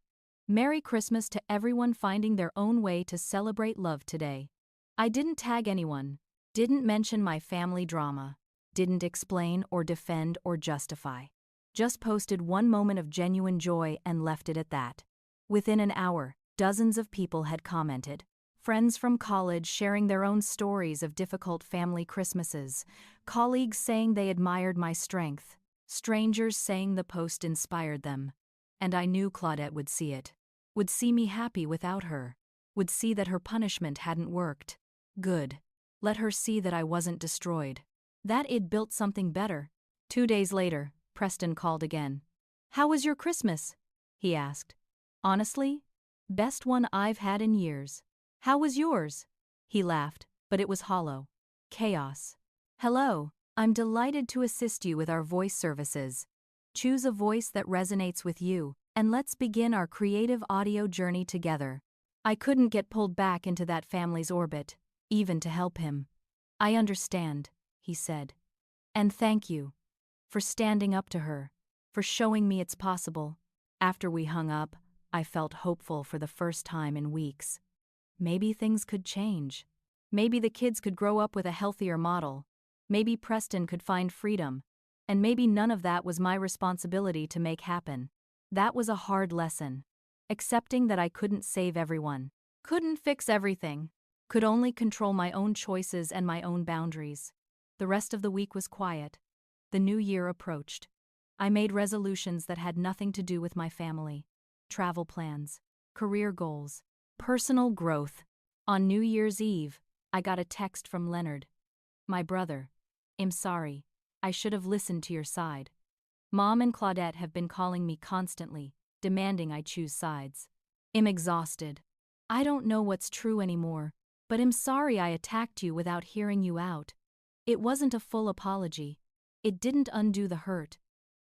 Merry Christmas to everyone finding their own way to celebrate love today. I didn't tag anyone, didn't mention my family drama, didn't explain or defend or justify. Just posted one moment of genuine joy and left it at that. Within an hour, dozens of people had commented. Friends from college sharing their own stories of difficult family Christmases, colleagues saying they admired my strength, strangers saying the post inspired them. And I knew Claudette would see it. Would see me happy without her. Would see that her punishment hadn't worked. Good. Let her see that I wasn't destroyed. That it'd built something better. 2 days later, Preston called again. "How was your Christmas?" he asked. "Honestly, best one I've had in years." "How was yours?" He laughed, but it was hollow. Chaos. "Hello, I'm delighted to assist you with our voice services. Choose a voice that resonates with you, and let's begin our creative audio journey together." I couldn't get pulled back into that family's orbit, even to help him. "I understand," he said. "And thank you for standing up to her, for showing me it's possible." After we hung up, I felt hopeful for the first time in weeks. Maybe things could change. Maybe the kids could grow up with a healthier model. Maybe Preston could find freedom. And maybe none of that was my responsibility to make happen. That was a hard lesson. Accepting that I couldn't save everyone, couldn't fix everything, could only control my own choices and my own boundaries. The rest of the week was quiet. The new year approached. I made resolutions that had nothing to do with my family. Travel plans, career goals, personal growth. On New Year's Eve, I got a text from Leonard. "My brother. I'm sorry. I should have listened to your side. Mom and Claudette have been calling me constantly, demanding I choose sides. I'm exhausted. I don't know what's true anymore, but I'm sorry I attacked you without hearing you out. It wasn't a full apology. It didn't undo the hurt.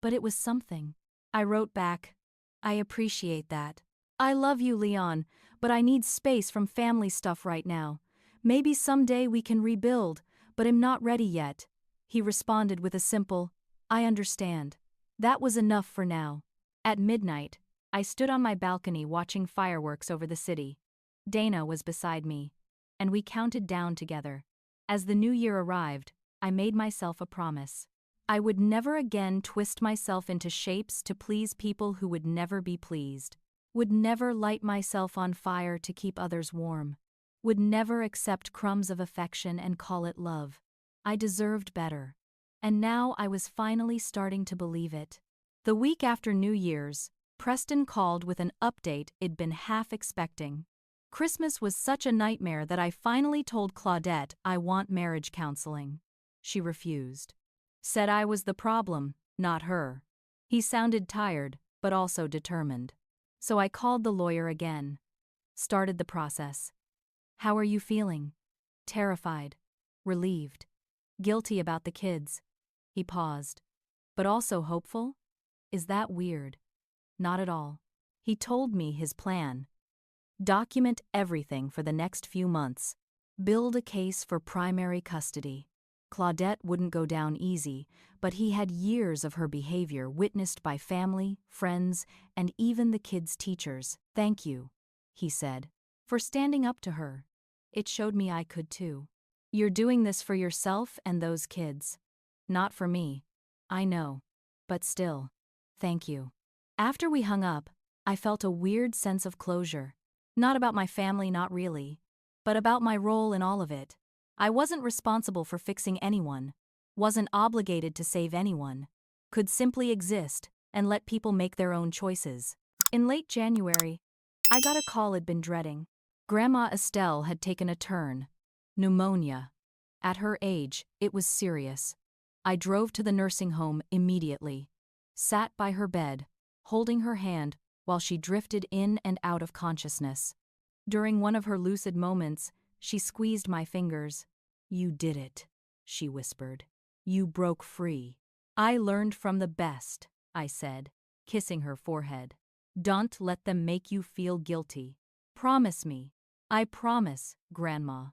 But it was something." I wrote back, "I appreciate that. I love you, Leon, but I need space from family stuff right now. Maybe someday we can rebuild, but I'm not ready yet." He responded with a simple, "I understand." That was enough for now. At midnight, I stood on my balcony watching fireworks over the city. Dana was beside me, and we counted down together. As the new year arrived, I made myself a promise. I would never again twist myself into shapes to please people who would never be pleased. Would never light myself on fire to keep others warm. Would never accept crumbs of affection and call it love. I deserved better. And now I was finally starting to believe it. The week after New Year's, Preston called with an update I'd been half expecting. Christmas was such a nightmare that I finally told Claudette I want marriage counseling. She refused. Said I was the problem, not her. He sounded tired, but also determined. So I called the lawyer again. Started the process. "How are you feeling?" "Terrified. Relieved. Guilty about the kids." He paused. "But also hopeful? Is that weird?" "Not at all." He told me his plan. Document everything for the next few months. Build a case for primary custody. Claudette wouldn't go down easy, but he had years of her behavior witnessed by family, friends, and even the kids' teachers. "Thank you," he said, "for standing up to her. It showed me I could too. You're doing this for yourself and those kids. Not for me. I know. But still, thank you." After we hung up, I felt a weird sense of closure. Not about my family, not really, but about my role in all of it. I wasn't responsible for fixing anyone, wasn't obligated to save anyone, could simply exist and let people make their own choices. In late January, I got a call I'd been dreading. Grandma Estelle had taken a turn. Pneumonia. At her age, it was serious. I drove to the nursing home immediately, sat by her bed, holding her hand while she drifted in and out of consciousness. During one of her lucid moments, she squeezed my fingers. "You did it," she whispered. "You broke free." "I learned from the best," I said, kissing her forehead. "Don't let them make you feel guilty. Promise me." "I promise, Grandma."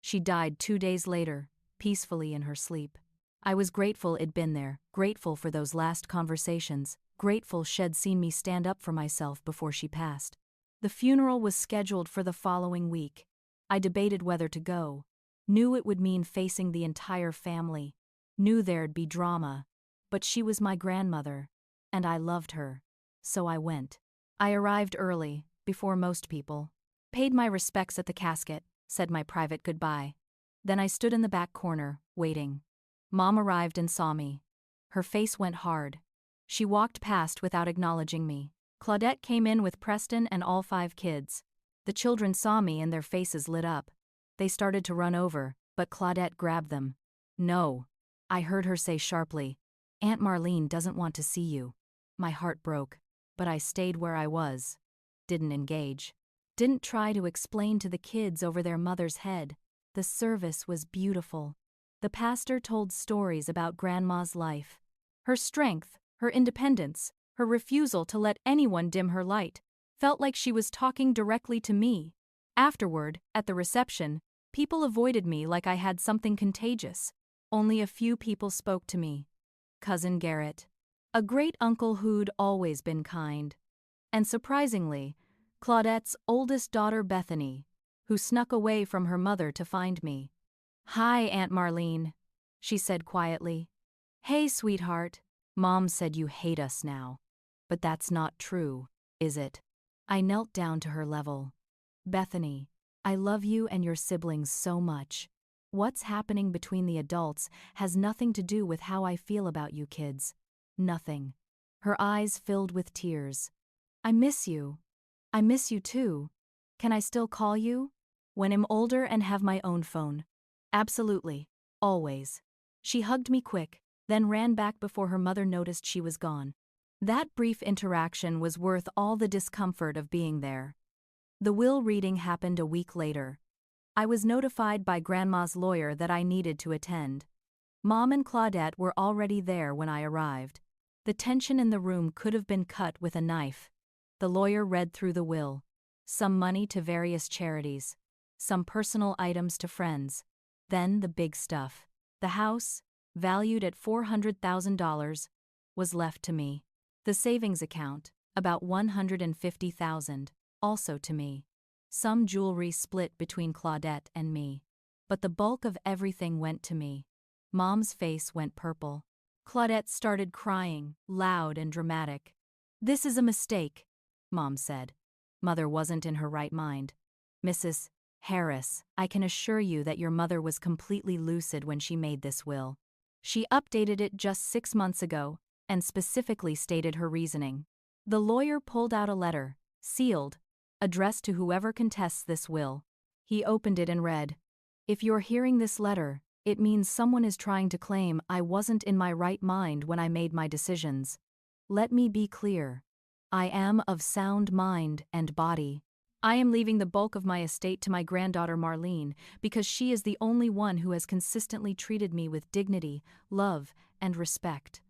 She died 2 days later, peacefully in her sleep. I was grateful it'd been there, grateful for those last conversations, grateful she'd seen me stand up for myself before she passed. The funeral was scheduled for the following week. I debated whether to go. Knew it would mean facing the entire family. Knew there'd be drama. But she was my grandmother, and I loved her. So I went. I arrived early, before most people. Paid my respects at the casket, said my private goodbye. Then I stood in the back corner, waiting. Mom arrived and saw me. Her face went hard. She walked past without acknowledging me. Claudette came in with Preston and all 5 kids. The children saw me and their faces lit up. They started to run over, but Claudette grabbed them. "No," I heard her say sharply. "Aunt Marlene doesn't want to see you." My heart broke, but I stayed where I was. Didn't engage. Didn't try to explain to the kids over their mother's head. The service was beautiful. The pastor told stories about Grandma's life. Her strength, her independence, her refusal to let anyone dim her light. Felt like she was talking directly to me. Afterward, at the reception, people avoided me like I had something contagious. Only a few people spoke to me. Cousin Garrett. A great uncle who'd always been kind. And surprisingly, Claudette's oldest daughter Bethany, who snuck away from her mother to find me. "Hi, Aunt Marlene," she said quietly. "Hey, sweetheart. Mom said you hate us now. But that's not true, is it?" I knelt down to her level. "Bethany, I love you and your siblings so much. What's happening between the adults has nothing to do with how I feel about you kids. Nothing." Her eyes filled with tears. "I miss you. I miss you too. Can I still call you? When I'm older and have my own phone." "Absolutely. Always." She hugged me quick, then ran back before her mother noticed she was gone. That brief interaction was worth all the discomfort of being there. The will reading happened a week later. I was notified by Grandma's lawyer that I needed to attend. Mom and Claudette were already there when I arrived. The tension in the room could have been cut with a knife. The lawyer read through the will. Some money to various charities. Some personal items to friends. Then the big stuff. The house, valued at $400,000, was left to me. The savings account, about $150,000, also to me. Some jewelry split between Claudette and me. But the bulk of everything went to me. Mom's face went purple. Claudette started crying, loud and dramatic. "This is a mistake," Mom said. Mother wasn't in her right mind. "Mrs. Harris, I can assure you that your mother was completely lucid when she made this will. She updated it just 6 months ago, and specifically stated her reasoning." The lawyer pulled out a letter, sealed, addressed to whoever contests this will. He opened it and read, "If you're hearing this letter, it means someone is trying to claim I wasn't in my right mind when I made my decisions. Let me be clear. I am of sound mind and body. I am leaving the bulk of my estate to my granddaughter Marlene because she is the only one who has consistently treated me with dignity, love, and respect.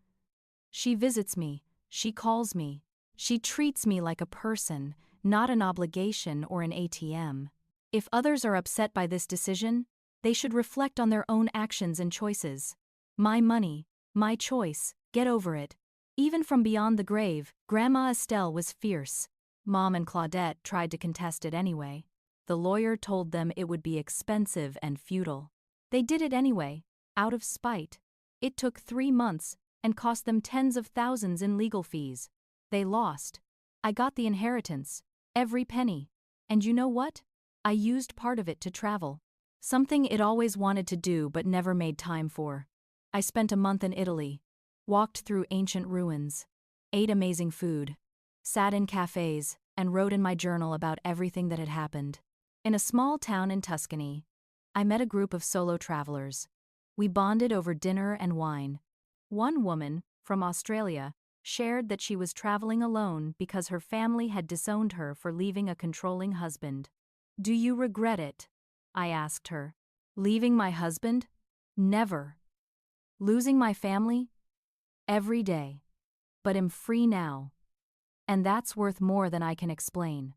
She visits me, she calls me, she treats me like a person, not an obligation or an ATM. If others are upset by this decision, they should reflect on their own actions and choices. My money, my choice, get over it." Even from beyond the grave, Grandma Estelle was fierce. Mom and Claudette tried to contest it anyway. The lawyer told them it would be expensive and futile. They did it anyway, out of spite. It took 3 months and cost them tens of thousands in legal fees. They lost. I got the inheritance, every penny. And you know what? I used part of it to travel. Something it always wanted to do but never made time for. I spent a month in Italy, walked through ancient ruins, ate amazing food, sat in cafes, and wrote in my journal about everything that had happened. In a small town in Tuscany, I met a group of solo travelers. We bonded over dinner and wine. One woman, from Australia, shared that she was traveling alone because her family had disowned her for leaving a controlling husband. "Do you regret it?" I asked her. "Leaving my husband? Never. Losing my family? Every day. But am free now. And that's worth more than I can explain."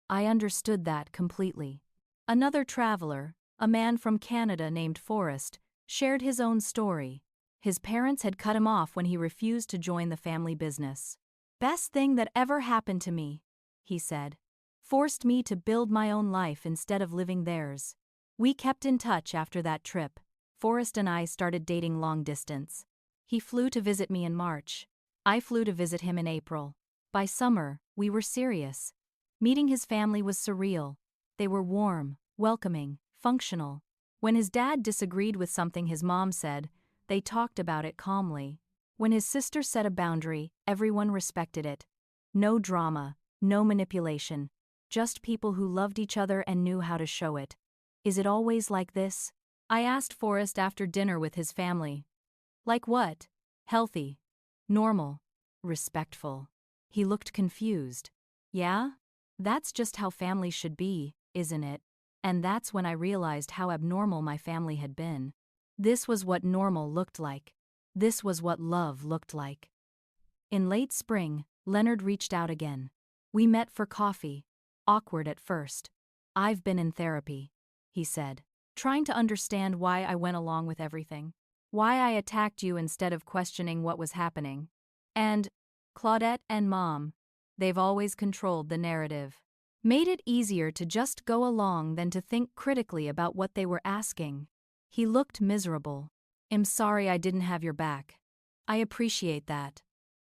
I understood that completely. Another traveler, a man from Canada named Forrest, shared his own story. His parents had cut him off when he refused to join the family business. "Best thing that ever happened to me," he said. "Forced me to build my own life instead of living theirs." We kept in touch after that trip. Forrest and I started dating long distance. He flew to visit me in March. I flew to visit him in April. By summer, we were serious. Meeting his family was surreal. They were warm, welcoming, functional. When his dad disagreed with something his mom said, they talked about it calmly. When his sister set a boundary, everyone respected it. No drama, no manipulation. Just people who loved each other and knew how to show it. "Is it always like this?" I asked Forrest after dinner with his family. "Like what?" "Healthy. Normal. Respectful." He looked confused. "Yeah? That's just how families should be, isn't it?" And that's when I realized how abnormal my family had been. This was what normal looked like. This was what love looked like. In late spring, Leonard reached out again. We met for coffee. Awkward at first. "I've been in therapy," he said, trying to understand why I went along with everything. Why I attacked you instead of questioning what was happening. And Claudette and Mom, they've always controlled the narrative. Made it easier to just go along than to think critically about what they were asking. He looked miserable. "I'm sorry I didn't have your back. I appreciate that.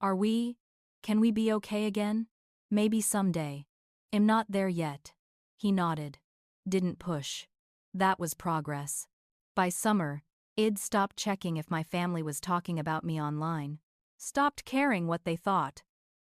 Can we be okay again? Maybe someday. I'm not there yet." He nodded. Didn't push. That was progress. By summer, I'd stopped checking if my family was talking about me online. Stopped caring what they thought.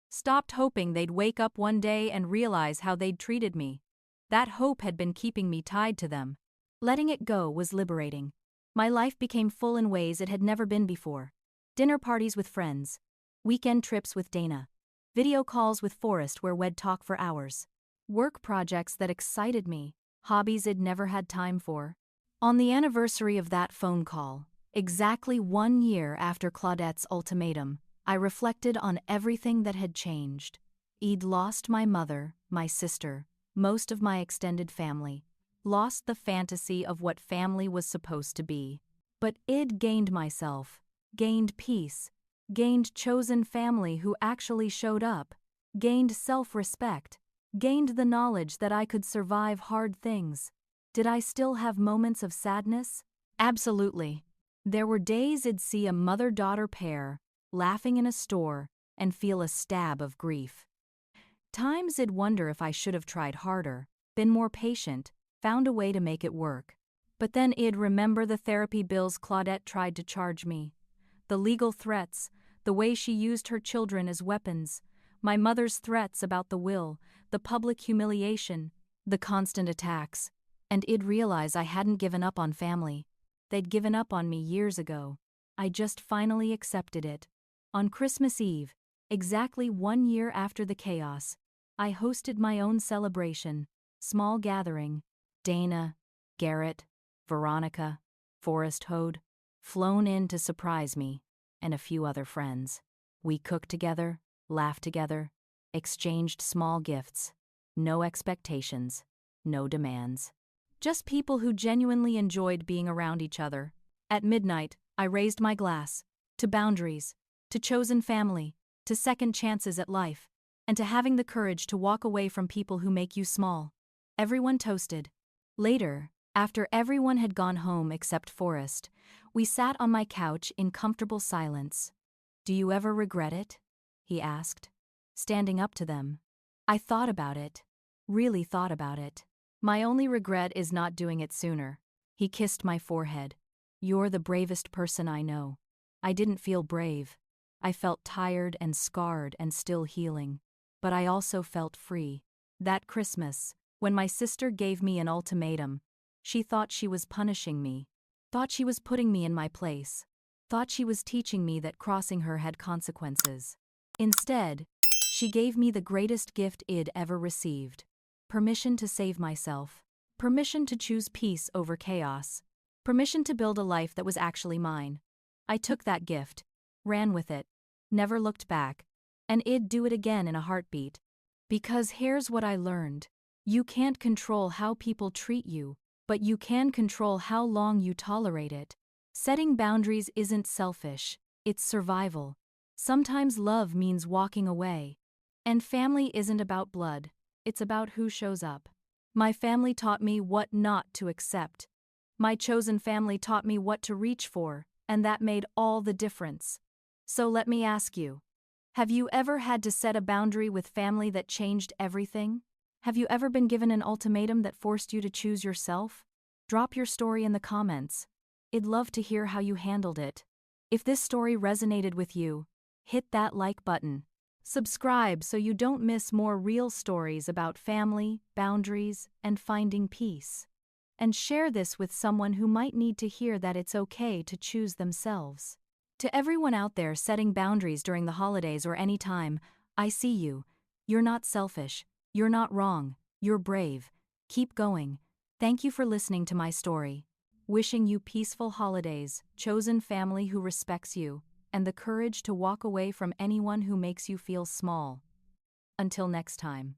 Stopped hoping they'd wake up one day and realize how they'd treated me. That hope had been keeping me tied to them. Letting it go was liberating. My life became full in ways it had never been before. Dinner parties with friends. Weekend trips with Dana. Video calls with Forrest where we'd talk for hours. Work projects that excited me. Hobbies I'd never had time for. On the anniversary of that phone call, exactly 1 year after Claudette's ultimatum, I reflected on everything that had changed. I'd lost my mother, my sister, most of my extended family. Lost the fantasy of what family was supposed to be. But I'd gained myself, gained peace, gained chosen family who actually showed up, gained self-respect, gained the knowledge that I could survive hard things. Did I still have moments of sadness? Absolutely. There were days I'd see a mother-daughter pair, laughing in a store, and feel a stab of grief. Times I'd wonder if I should have tried harder, been more patient, found a way to make it work. But then I'd remember the therapy bills Claudette tried to charge me. The legal threats, the way she used her children as weapons, my mother's threats about the will, the public humiliation, the constant attacks. And I'd realize I hadn't given up on family. They'd given up on me years ago. I just finally accepted it. On Christmas Eve, exactly 1 year after the chaos, I hosted my own celebration, small gathering. Dana, Garrett, Veronica, Forrest Hode, flown in to surprise me, and a few other friends. We cooked together, laughed together, exchanged small gifts. No expectations, no demands. Just people who genuinely enjoyed being around each other. At midnight, I raised my glass. To boundaries. To chosen family. To second chances at life. And to having the courage to walk away from people who make you small. Everyone toasted. Later, after everyone had gone home except Forrest, we sat on my couch in comfortable silence. "Do you ever regret it?" he asked, standing up to them. I thought about it. Really thought about it. My only regret is not doing it sooner. He kissed my forehead. You're the bravest person I know. I didn't feel brave. I felt tired and scarred and still healing. But I also felt free. That Christmas, when my sister gave me an ultimatum, she thought she was punishing me, thought she was putting me in my place, thought she was teaching me that crossing her had consequences. Instead, she gave me the greatest gift I'd ever received: permission to save myself, permission to choose peace over chaos, permission to build a life that was actually mine. I took that gift, ran with it, never looked back, and I'd do it again in a heartbeat. Because here's what I learned: you can't control how people treat you, but you can control how long you tolerate it. Setting boundaries isn't selfish, it's survival. Sometimes love means walking away. And family isn't about blood, it's about who shows up. My family taught me what not to accept. My chosen family taught me what to reach for, and that made all the difference. So let me ask you, have you ever had to set a boundary with family that changed everything? Have you ever been given an ultimatum that forced you to choose yourself? Drop your story in the comments. I'd love to hear how you handled it. If this story resonated with you, hit that like button. Subscribe so you don't miss more real stories about family, boundaries, and finding peace. And share this with someone who might need to hear that it's okay to choose themselves. To everyone out there setting boundaries during the holidays or any time, I see you. You're not selfish. You're not wrong. You're brave. Keep going. Thank you for listening to my story. Wishing you peaceful holidays, chosen family who respects you, and the courage to walk away from anyone who makes you feel small. Until next time.